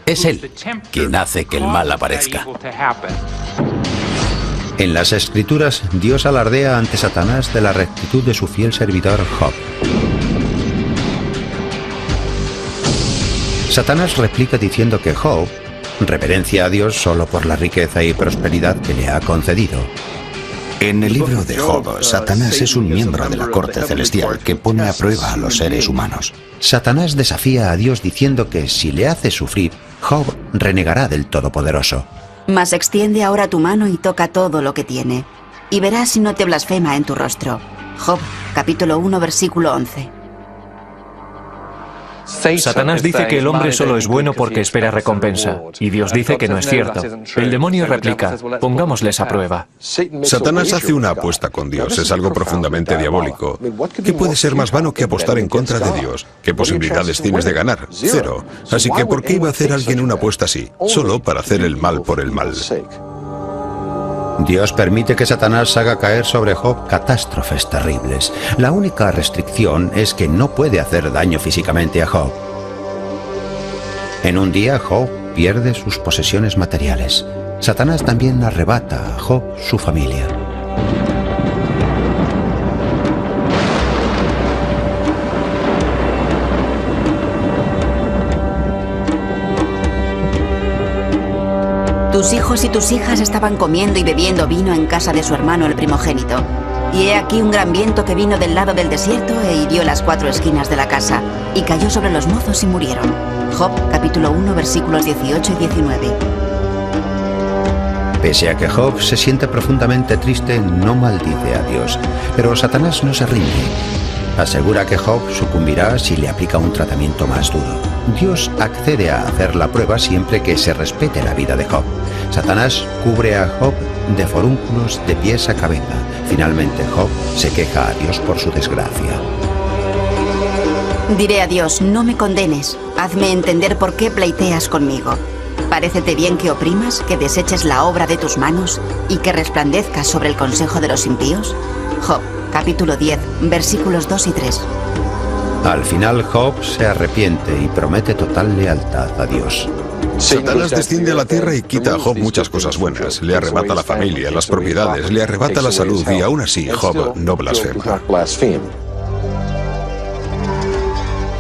Es él quien hace que el mal aparezca. En las Escrituras, Dios alardea ante Satanás de la rectitud de su fiel servidor Job. Satanás replica diciendo que Job reverencia a Dios solo por la riqueza y prosperidad que le ha concedido. En el libro de Job, Satanás es un miembro de la corte celestial que pone a prueba a los seres humanos. Satanás desafía a Dios diciendo que si le hace sufrir, Job renegará del Todopoderoso. Mas extiende ahora tu mano y toca todo lo que tiene, y verás si no te blasfema en tu rostro. Job, capítulo 1, versículo 11. Satanás dice que el hombre solo es bueno porque espera recompensa, y Dios dice que no es cierto. El demonio replica, pongámosles a prueba. Satanás hace una apuesta con Dios, es algo profundamente diabólico. ¿Qué puede ser más vano que apostar en contra de Dios? ¿Qué posibilidades tienes de ganar? Cero. Así que ¿por qué iba a hacer alguien una apuesta así? Solo para hacer el mal por el mal. Dios permite que Satanás haga caer sobre Job catástrofes terribles. La única restricción es que no puede hacer daño físicamente a Job. En un día, Job pierde sus posesiones materiales. Satanás también arrebata a Job su familia. Tus hijos y tus hijas estaban comiendo y bebiendo vino en casa de su hermano el primogénito. Y he aquí un gran viento que vino del lado del desierto e hirió las 4 esquinas de la casa, y cayó sobre los mozos y murieron. Job, capítulo 1, versículos 18 y 19. Pese a que Job se siente profundamente triste, no maldice a Dios. Pero Satanás no se rinde. Asegura que Job sucumbirá si le aplica un tratamiento más duro. Dios accede a hacer la prueba siempre que se respete la vida de Job. Satanás cubre a Job de forúnculos de pies a cabeza. Finalmente Job se queja a Dios por su desgracia. Diré a Dios, no me condenes. Hazme entender por qué pleiteas conmigo. ¿Parécete bien que oprimas, que deseches la obra de tus manos y que resplandezcas sobre el consejo de los impíos? Job, capítulo 10, versículos 2 y 3. Al final Job se arrepiente y promete total lealtad a Dios. Satanás desciende a la tierra y quita a Job muchas cosas buenas. Le arrebata la familia, las propiedades, le arrebata la salud y aún así Job no blasfema.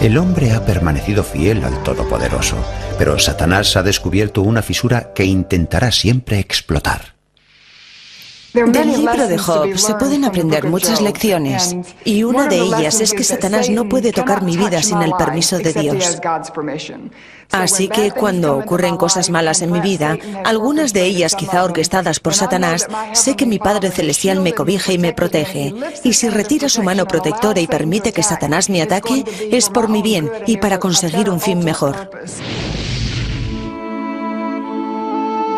El hombre ha permanecido fiel al Todopoderoso, pero Satanás ha descubierto una fisura que intentará siempre explotar. Del libro de Job se pueden aprender muchas lecciones, y una de ellas es que Satanás no puede tocar mi vida sin el permiso de Dios. Así que cuando ocurren cosas malas en mi vida, algunas de ellas quizá orquestadas por Satanás, sé que mi Padre Celestial me cobija y me protege, y si retira su mano protectora y permite que Satanás me ataque, es por mi bien y para conseguir un fin mejor.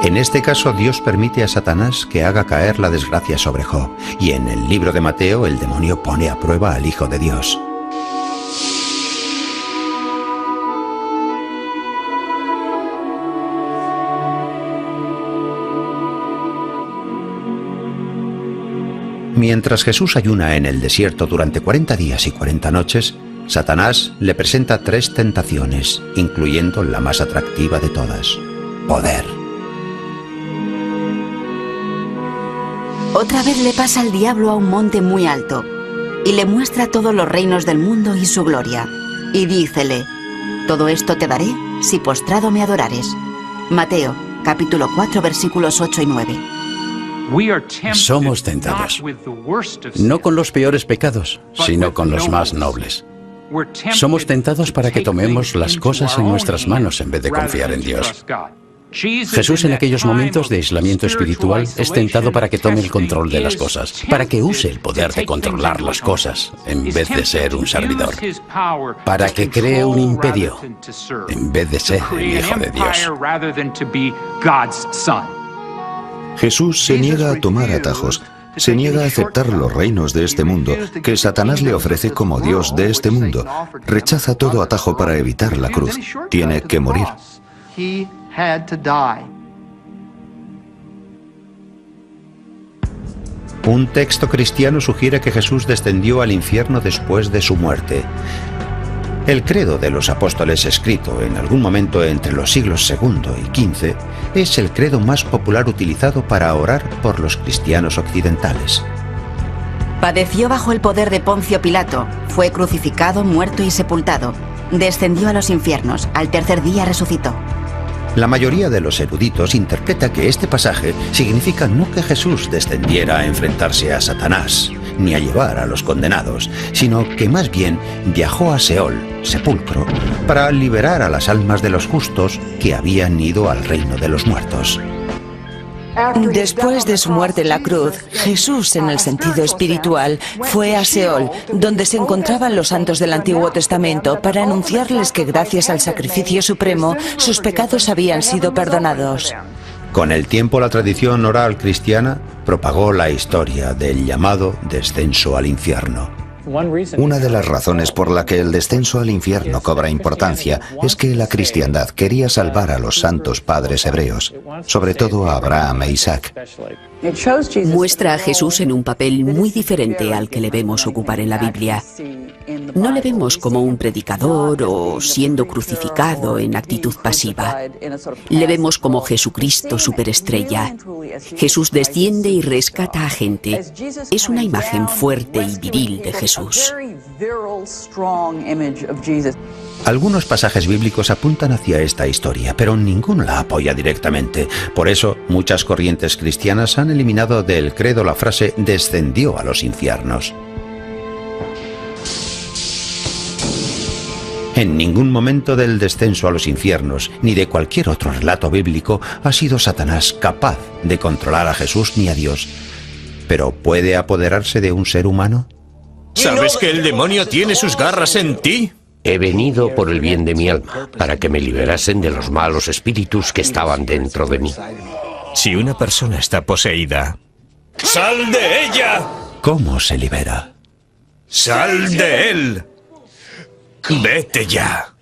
En este caso, Dios permite a Satanás que haga caer la desgracia sobre Job, y en el libro de Mateo el demonio pone a prueba al Hijo de Dios. Mientras Jesús ayuna en el desierto durante 40 días y 40 noches, Satanás le presenta 3 tentaciones, incluyendo la más atractiva de todas: poder. Otra vez le pasa al diablo a un monte muy alto, y le muestra todos los reinos del mundo y su gloria. Y dícele, todo esto te daré si postrado me adorares. Mateo, capítulo 4, versículos 8 y 9. Somos tentados, no con los peores pecados, sino con los más nobles. Somos tentados para que tomemos las cosas en nuestras manos en vez de confiar en Dios. Jesús en aquellos momentos de aislamiento espiritual es tentado para que tome el control de las cosas, para que use el poder de controlar las cosas en vez de ser un servidor, para que cree un imperio en vez de ser el Hijo de Dios. Jesús se niega a tomar atajos, se niega a aceptar los reinos de este mundo que Satanás le ofrece como Dios de este mundo. Rechaza todo atajo para evitar la cruz. Tiene que morir. Un texto cristiano sugiere que Jesús descendió al infierno después de su muerte. El credo de los apóstoles, escrito en algún momento entre los siglos II y XV, es el credo más popular utilizado para orar por los cristianos occidentales. Padeció bajo el poder de Poncio Pilato, fue crucificado, muerto y sepultado. Descendió a los infiernos, al tercer día resucitó. La mayoría de los eruditos interpreta que este pasaje significa no que Jesús descendiera a enfrentarse a Satanás, ni a llevar a los condenados, sino que más bien viajó a Seol, sepulcro, para liberar a las almas de los justos que habían ido al reino de los muertos. Después de su muerte en la cruz, Jesús, en el sentido espiritual, fue a Seol, donde se encontraban los santos del Antiguo Testamento, para anunciarles que gracias al sacrificio supremo, sus pecados habían sido perdonados. Con el tiempo, la tradición oral cristiana propagó la historia del llamado descenso al infierno. Una de las razones por la que el descenso al infierno cobra importancia es que la cristiandad quería salvar a los santos padres hebreos, sobre todo a Abraham e Isaac. Muestra a Jesús en un papel muy diferente al que le vemos ocupar en la Biblia. No le vemos como un predicador o siendo crucificado en actitud pasiva. Le vemos como Jesucristo superestrella. Jesús desciende y rescata a gente. Es una imagen fuerte y viril de Jesús. Algunos pasajes bíblicos apuntan hacia esta historia, pero ninguno la apoya directamente. Por eso, muchas corrientes cristianas han eliminado del credo la frase «descendió a los infiernos». En ningún momento del descenso a los infiernos, ni de cualquier otro relato bíblico, ha sido Satanás capaz de controlar a Jesús ni a Dios. ¿Pero puede apoderarse de un ser humano? ¿Sabes que el demonio tiene sus garras en ti? He venido por el bien de mi alma, para que me liberasen de los malos espíritus que estaban dentro de mí. Si una persona está poseída, ¡sal de ella! ¿Cómo se libera? ¡Sal de él! ¡Vete ya!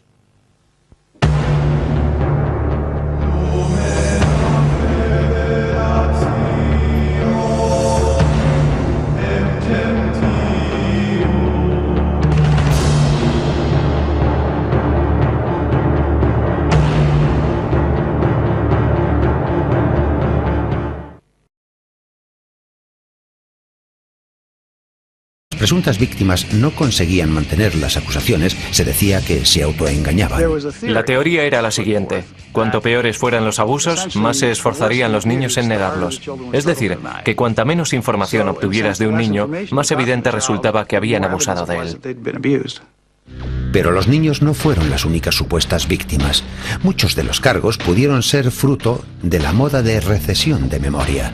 Presuntas víctimas no conseguían mantener las acusaciones, se decía que se autoengañaban. La teoría era la siguiente: cuanto peores fueran los abusos, más se esforzarían los niños en negarlos. Es decir, que cuanta menos información obtuvieras de un niño, más evidente resultaba que habían abusado de él. Pero los niños no fueron las únicas supuestas víctimas. Muchos de los cargos pudieron ser fruto de la moda de recesión de memoria.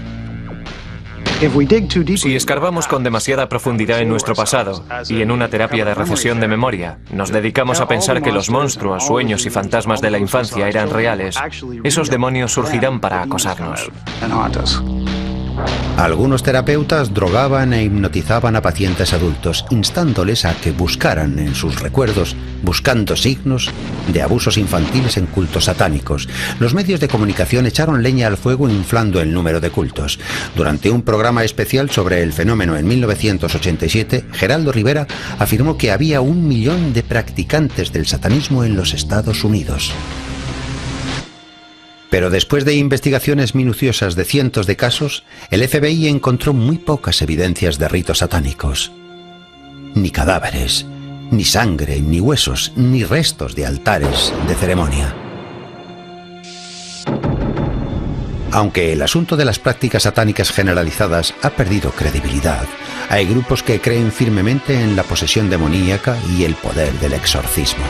Si escarbamos con demasiada profundidad en nuestro pasado y en una terapia de recesión de memoria, nos dedicamos a pensar que los monstruos, sueños y fantasmas de la infancia eran reales, esos demonios surgirán para acosarnos. Algunos terapeutas drogaban e hipnotizaban a pacientes adultos, instándoles a que buscaran en sus recuerdos, buscando signos de abusos infantiles en cultos satánicos. Los medios de comunicación echaron leña al fuego inflando el número de cultos. Durante un programa especial sobre el fenómeno en 1987, Geraldo Rivera afirmó que había 1 millón de practicantes del satanismo en los Estados Unidos. Pero después de investigaciones minuciosas de cientos de casos, el FBI encontró muy pocas evidencias de ritos satánicos. Ni cadáveres, ni sangre, ni huesos, ni restos de altares de ceremonia. Aunque el asunto de las prácticas satánicas generalizadas ha perdido credibilidad, hay grupos que creen firmemente en la posesión demoníaca y el poder del exorcismo.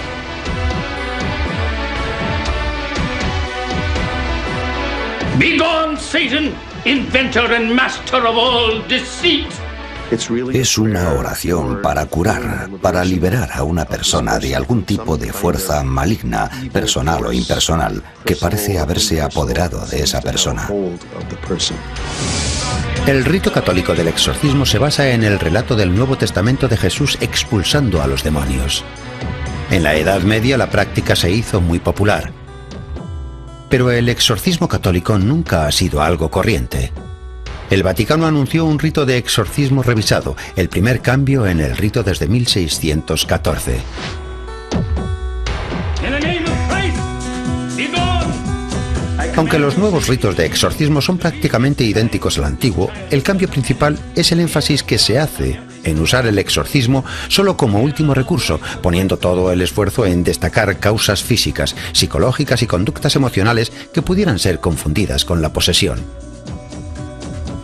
Begone, Satan, inventor and master of all deceit. Es una oración para curar, para liberar a una persona de algún tipo de fuerza maligna, personal o impersonal, que parece haberse apoderado de esa persona. El rito católico del exorcismo se basa en el relato del Nuevo Testamento de Jesús expulsando a los demonios. En la Edad Media la práctica se hizo muy popular. Pero el exorcismo católico nunca ha sido algo corriente. El Vaticano anunció un rito de exorcismo revisado, el primer cambio en el rito desde 1614. Aunque los nuevos ritos de exorcismo son prácticamente idénticos al antiguo, el cambio principal es el énfasis que se hace en usar el exorcismo solo como último recurso, poniendo todo el esfuerzo en destacar causas físicas, psicológicas y conductas emocionales que pudieran ser confundidas con la posesión.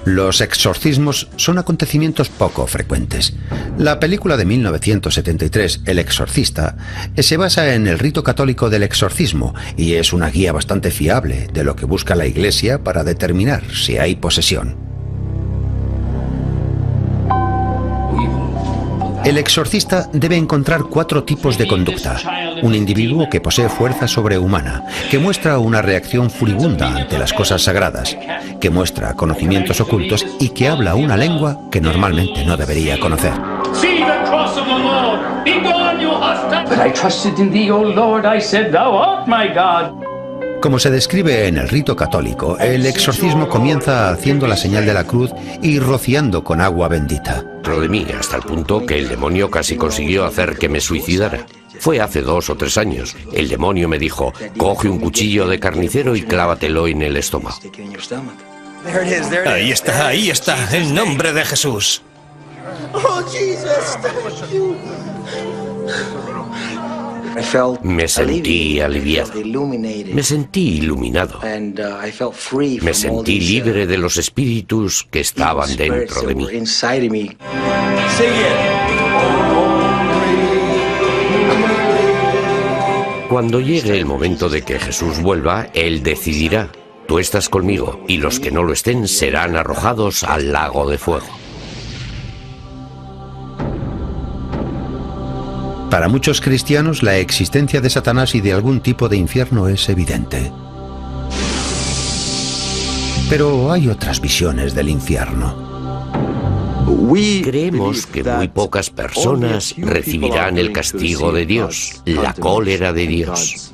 Los exorcismos son acontecimientos poco frecuentes. La película de 1973, El Exorcista, se basa en el rito católico del exorcismo y es una guía bastante fiable de lo que busca la Iglesia para determinar si hay posesión. El exorcista debe encontrar 4 tipos de conducta. Un individuo que posee fuerza sobrehumana, que muestra una reacción furibunda ante las cosas sagradas, que muestra conocimientos ocultos y que habla una lengua que normalmente no debería conocer. Como se describe en el rito católico, el exorcismo comienza haciendo la señal de la cruz y rociando con agua bendita. Dentro de mí, hasta el punto que el demonio casi consiguió hacer que me suicidara. Fue hace 2 o 3 años. El demonio me dijo, coge un cuchillo de carnicero y clávatelo en el estómago. Ahí está, en nombre de Jesús. Me sentí aliviado. Me sentí iluminado. Me sentí libre de los espíritus que estaban dentro de mí. Cuando llegue el momento de que Jesús vuelva, Él decidirá. Tú estás conmigo, y los que no lo estén serán arrojados al lago de fuego. Para muchos cristianos, la existencia de Satanás y de algún tipo de infierno es evidente. Pero hay otras visiones del infierno. Creemos que muy pocas personas recibirán el castigo de Dios, la cólera de Dios.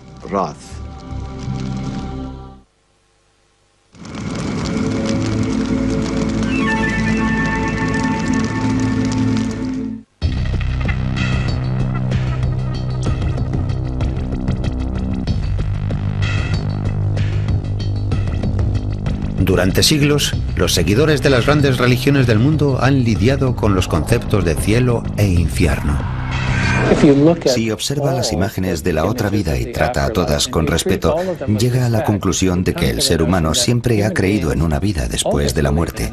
Durante siglos, los seguidores de las grandes religiones del mundo han lidiado con los conceptos de cielo e infierno. Si observa las imágenes de la otra vida y trata a todas con respeto, llega a la conclusión de que el ser humano siempre ha creído en una vida después de la muerte.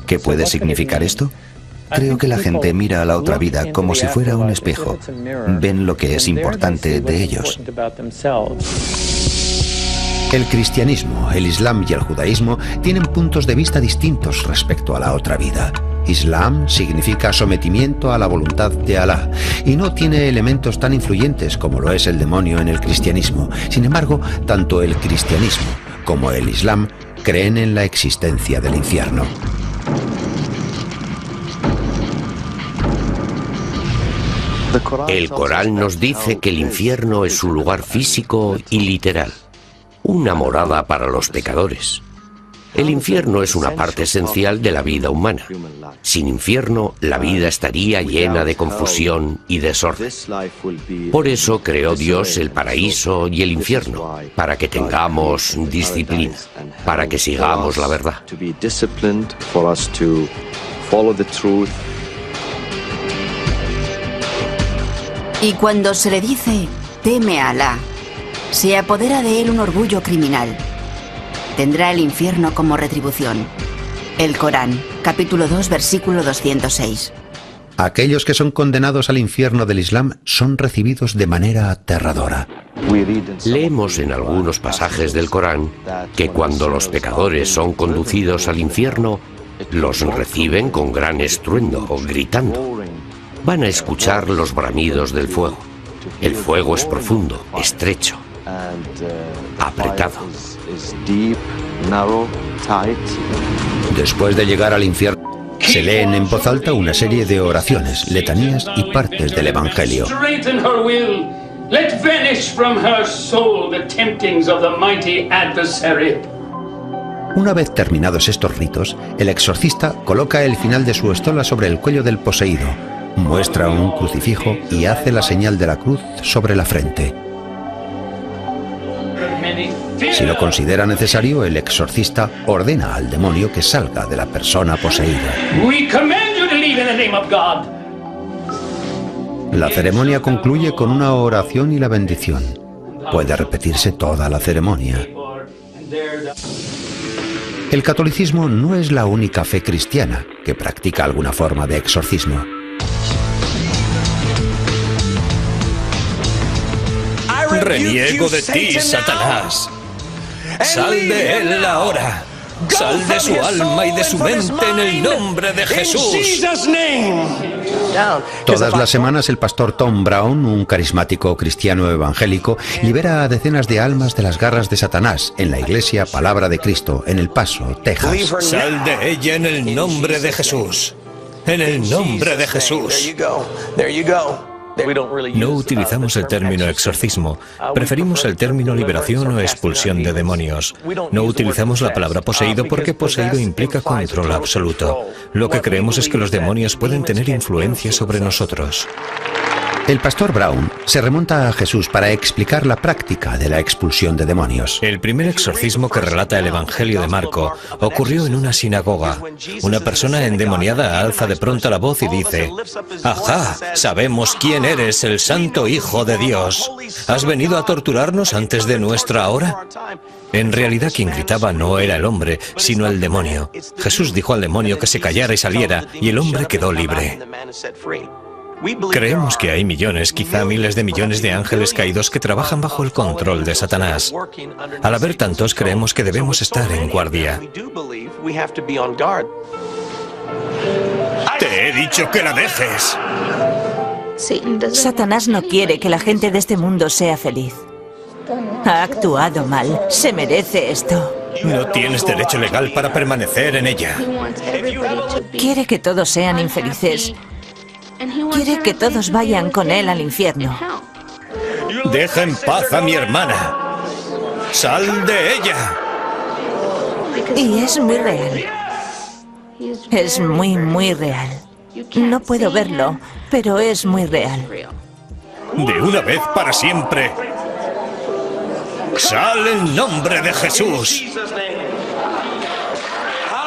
¿Qué puede significar esto? Creo que la gente mira a la otra vida como si fuera un espejo. Ven lo que es importante de ellos. El cristianismo, el islam y el judaísmo tienen puntos de vista distintos respecto a la otra vida. Islam significa sometimiento a la voluntad de Alá y no tiene elementos tan influyentes como lo es el demonio en el cristianismo. Sin embargo, tanto el cristianismo como el islam creen en la existencia del infierno. El Corán nos dice que el infierno es un lugar físico y literal. Una morada para los pecadores. El infierno es una parte esencial de la vida humana. Sin infierno, la vida estaría llena de confusión y desorden. Por eso creó Dios el paraíso y el infierno, para que tengamos disciplina, para que sigamos la verdad. Y cuando se le dice, teme a Alá, se apodera de él un orgullo criminal. Tendrá el infierno como retribución. El Corán, capítulo 2, versículo 206. Aquellos que son condenados al infierno del Islam son recibidos de manera aterradora. Leemos en algunos pasajes del Corán que cuando los pecadores son conducidos al infierno, los reciben con gran estruendo, gritando. Van a escuchar los bramidos del fuego. El fuego es profundo, estrecho, apretado. Después de llegar al infierno, se leen en voz alta una serie de oraciones, letanías y partes del Evangelio. Strengthen her will. Let vanish from her soul the temptings of the mighty adversary. Una vez terminados estos ritos, el exorcista coloca el final de su estola sobre el cuello del poseído, muestra un crucifijo y hace la señal de la cruz sobre la frente. Si lo considera necesario, el exorcista ordena al demonio que salga de la persona poseída. We command you to leave in the name of God. La ceremonia concluye con una oración y la bendición. Puede repetirse toda la ceremonia. El catolicismo no es la única fe cristiana que practica alguna forma de exorcismo. Reniego de ti, Satanás. Sal de él ahora. Sal de su alma y de su mente en el nombre de Jesús. Todas las semanas el pastor Tom Brown, un carismático cristiano evangélico, libera a decenas de almas de las garras de Satanás en la iglesia Palabra de Cristo, en El Paso, Texas. Sal de ella en el nombre de Jesús. En el nombre de Jesús. No utilizamos el término exorcismo, preferimos el término liberación o expulsión de demonios. No utilizamos la palabra poseído porque poseído implica control absoluto. Lo que creemos es que los demonios pueden tener influencia sobre nosotros. El pastor Brown se remonta a Jesús para explicar la práctica de la expulsión de demonios. El primer exorcismo que relata el Evangelio de Marco ocurrió en una sinagoga. Una persona endemoniada alza de pronto la voz y dice: «Ajá, sabemos quién eres, el Santo Hijo de Dios. ¿Has venido a torturarnos antes de nuestra hora?». En realidad quien gritaba no era el hombre, sino el demonio. Jesús dijo al demonio que se callara y saliera, y el hombre quedó libre. Creemos que hay millones, quizá miles de millones de ángeles caídos que trabajan bajo el control de Satanás. Al haber tantos, creemos que debemos estar en guardia. Te he dicho que la dejes. Satanás no quiere que la gente de este mundo sea feliz. Ha actuado mal. Se merece esto. No tienes derecho legal para permanecer en ella. Quiere que todos sean infelices. Quiere que todos vayan con él al infierno. Deja en paz a mi hermana. Sal de ella. Y es muy real. Es muy, muy real. No puedo verlo, pero es muy real. De una vez para siempre. Sal en nombre de Jesús.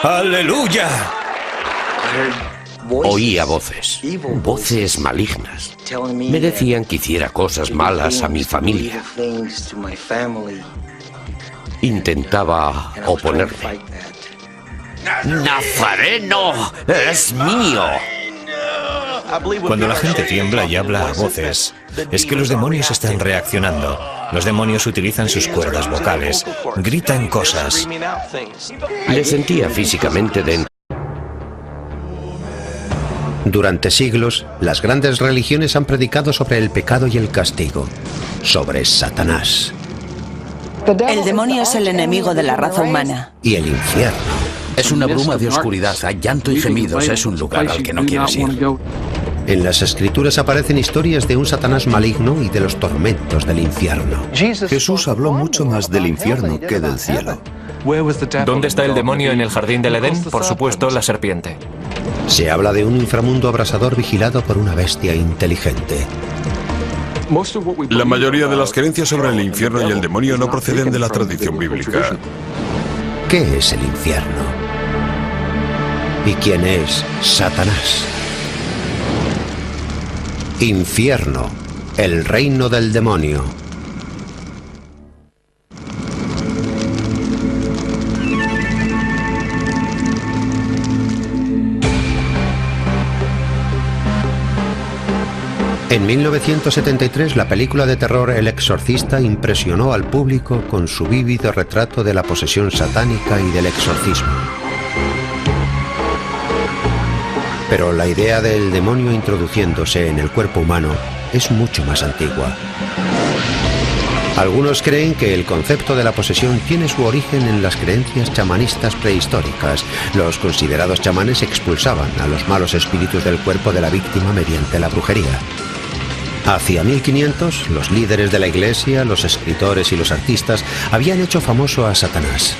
¡Aleluya! Oía voces, voces malignas. Me decían que hiciera cosas malas a mi familia. Intentaba oponerme. ¡Nazareno es mío! Cuando la gente tiembla y habla a voces, es que los demonios están reaccionando. Los demonios utilizan sus cuerdas vocales, gritan cosas. Le sentía físicamente dentro. Durante siglos, las grandes religiones han predicado sobre el pecado y el castigo, sobre Satanás. El demonio es el enemigo de la raza humana. Y el infierno. Es una bruma de oscuridad, hay llanto y gemidos, es un lugar al que no quieres ir. En las escrituras aparecen historias de un Satanás maligno y de los tormentos del infierno. Jesús habló mucho más del infierno que del cielo. ¿Dónde está el demonio en el jardín del Edén? Por supuesto, la serpiente. Se habla de un inframundo abrasador vigilado por una bestia inteligente. La mayoría de las creencias sobre el infierno y el demonio no proceden de la tradición bíblica. ¿Qué es el infierno? ¿Y quién es Satanás? Infierno, el reino del demonio. En 1973, la película de terror El Exorcista impresionó al público con su vívido retrato de la posesión satánica y del exorcismo. Pero la idea del demonio introduciéndose en el cuerpo humano es mucho más antigua. Algunos creen que el concepto de la posesión tiene su origen en las creencias chamanistas prehistóricas. Los considerados chamanes expulsaban a los malos espíritus del cuerpo de la víctima mediante la brujería. Hacia 1500, los líderes de la iglesia, los escritores y los artistas habían hecho famoso a Satanás.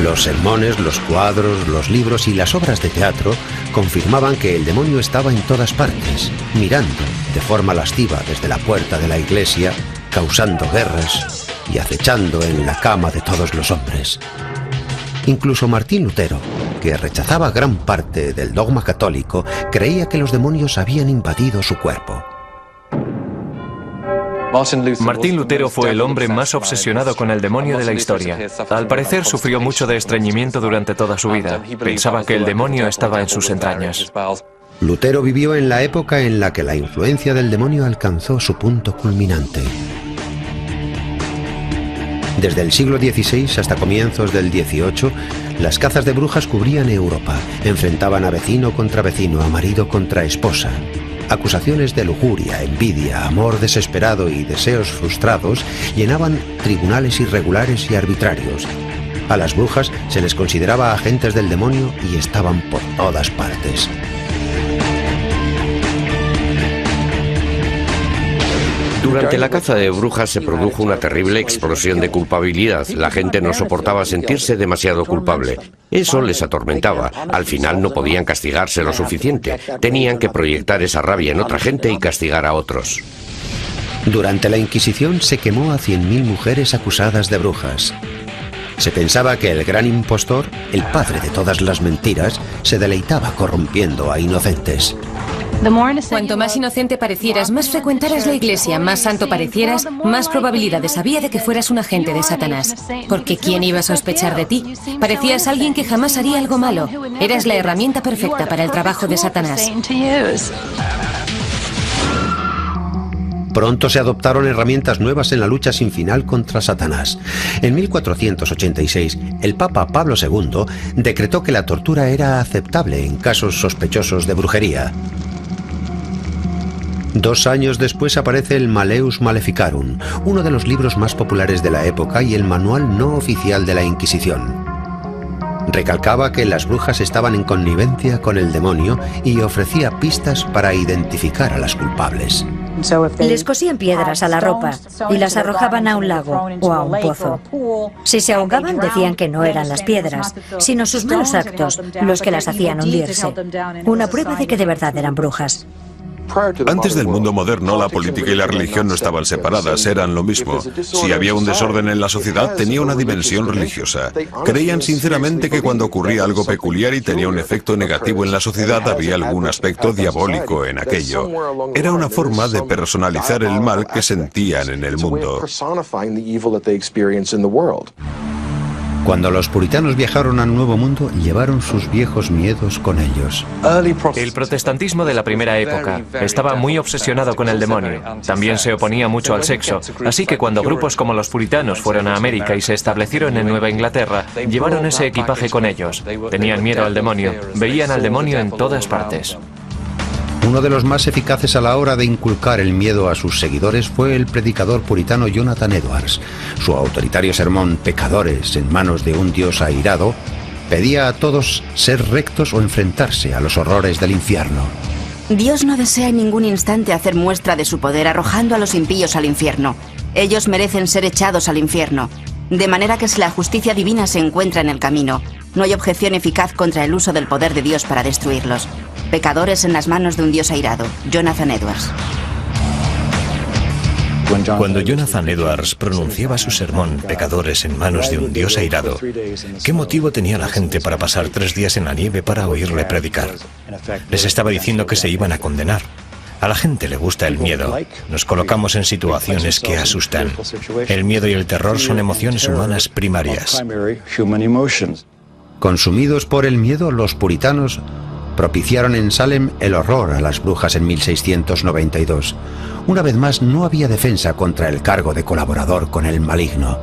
Los sermones, los cuadros, los libros y las obras de teatro confirmaban que el demonio estaba en todas partes, mirando de forma lasciva desde la puerta de la iglesia, causando guerras y acechando en la cama de todos los hombres. Incluso Martín Lutero, que rechazaba gran parte del dogma católico, creía que los demonios habían invadido su cuerpo. Martín Lutero fue el hombre más obsesionado con el demonio de la historia. Al parecer sufrió mucho de estreñimiento durante toda su vida. Pensaba que el demonio estaba en sus entrañas. Lutero vivió en la época en la que la influencia del demonio alcanzó su punto culminante. Desde el siglo XVI hasta comienzos del XVIII, las cazas de brujas cubrían Europa, enfrentaban a vecino contra vecino, a marido contra esposa. Acusaciones de lujuria, envidia, amor desesperado y deseos frustrados llenaban tribunales irregulares y arbitrarios. A las brujas se les consideraba agentes del demonio y estaban por todas partes. Durante la caza de brujas se produjo una terrible explosión de culpabilidad. La gente no soportaba sentirse demasiado culpable. Eso les atormentaba. Al final no podían castigarse lo suficiente. Tenían que proyectar esa rabia en otra gente y castigar a otros. Durante la Inquisición se quemó a 100.000 mujeres acusadas de brujas. Se pensaba que el gran impostor, el padre de todas las mentiras, se deleitaba corrompiendo a inocentes. Cuanto más inocente parecieras, más frecuentaras la iglesia, más santo parecieras, más probabilidades había de que fueras un agente de Satanás. Porque ¿quién iba a sospechar de ti? Parecías alguien que jamás haría algo malo. Eras la herramienta perfecta para el trabajo de Satanás. Pronto se adoptaron herramientas nuevas en la lucha sin final contra Satanás. En 1486, el Papa Pablo II decretó que la tortura era aceptable en casos sospechosos de brujería. 2 años después aparece el Malleus Maleficarum, uno de los libros más populares de la época y el manual no oficial de la Inquisición. Recalcaba que las brujas estaban en connivencia con el demonio y ofrecía pistas para identificar a las culpables. Les cosían piedras a la ropa y las arrojaban a un lago o a un pozo. Si se ahogaban, decían que no eran las piedras, sino sus malos actos los que las hacían hundirse. Una prueba de que de verdad eran brujas. Antes del mundo moderno, la política y la religión no estaban separadas, eran lo mismo. Si había un desorden en la sociedad, tenía una dimensión religiosa. Creían sinceramente que cuando ocurría algo peculiar y tenía un efecto negativo en la sociedad, había algún aspecto diabólico en aquello. Era una forma de personalizar el mal que sentían en el mundo. Cuando los puritanos viajaron al Nuevo Mundo, llevaron sus viejos miedos con ellos. El protestantismo de la primera época estaba muy obsesionado con el demonio. También se oponía mucho al sexo. Así que cuando grupos como los puritanos fueron a América y se establecieron en Nueva Inglaterra, llevaron ese equipaje con ellos. Tenían miedo al demonio. Veían al demonio en todas partes. Uno de los más eficaces a la hora de inculcar el miedo a sus seguidores fue el predicador puritano Jonathan Edwards. Su autoritario sermón "Pecadores en manos de un Dios airado" pedía a todos ser rectos o enfrentarse a los horrores del infierno. Dios no desea en ningún instante hacer muestra de su poder arrojando a los impíos al infierno. Ellos merecen ser echados al infierno. De manera que si la justicia divina se encuentra en el camino, no hay objeción eficaz contra el uso del poder de Dios para destruirlos. Pecadores en las manos de un Dios airado. Jonathan Edwards. Cuando Jonathan Edwards pronunciaba su sermón "Pecadores en manos de un Dios airado", ¿qué motivo tenía la gente para pasar 3 días en la nieve para oírle predicar? Les estaba diciendo que se iban a condenar. A la gente le gusta el miedo. Nos colocamos en situaciones que asustan. El miedo y el terror son emociones humanas primarias. Consumidos por el miedo, los puritanos propiciaron en Salem el horror a las brujas en 1692. Una vez más, no había defensa contra el cargo de colaborador con el maligno.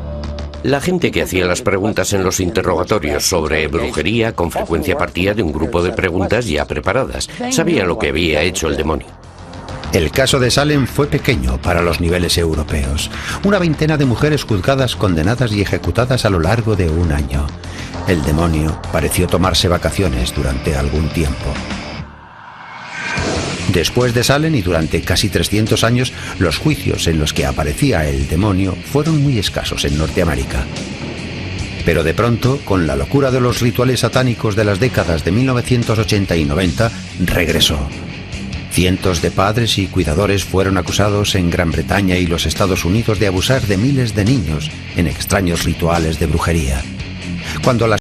La gente que hacía las preguntas en los interrogatorios sobre brujería con frecuencia partía de un grupo de preguntas ya preparadas. Sabía lo que había hecho el demonio. El caso de Salem fue pequeño para los niveles europeos. Una veintena de mujeres juzgadas, condenadas y ejecutadas a lo largo de un año. El demonio pareció tomarse vacaciones durante algún tiempo. Después de Salem y durante casi 300 años, los juicios en los que aparecía el demonio fueron muy escasos en Norteamérica. Pero de pronto, con la locura de los rituales satánicos de las décadas de 1980 y 90, regresó. Cientos de padres y cuidadores fueron acusados en Gran Bretaña y los Estados Unidos de abusar de miles de niños en extraños rituales de brujería. Cuando las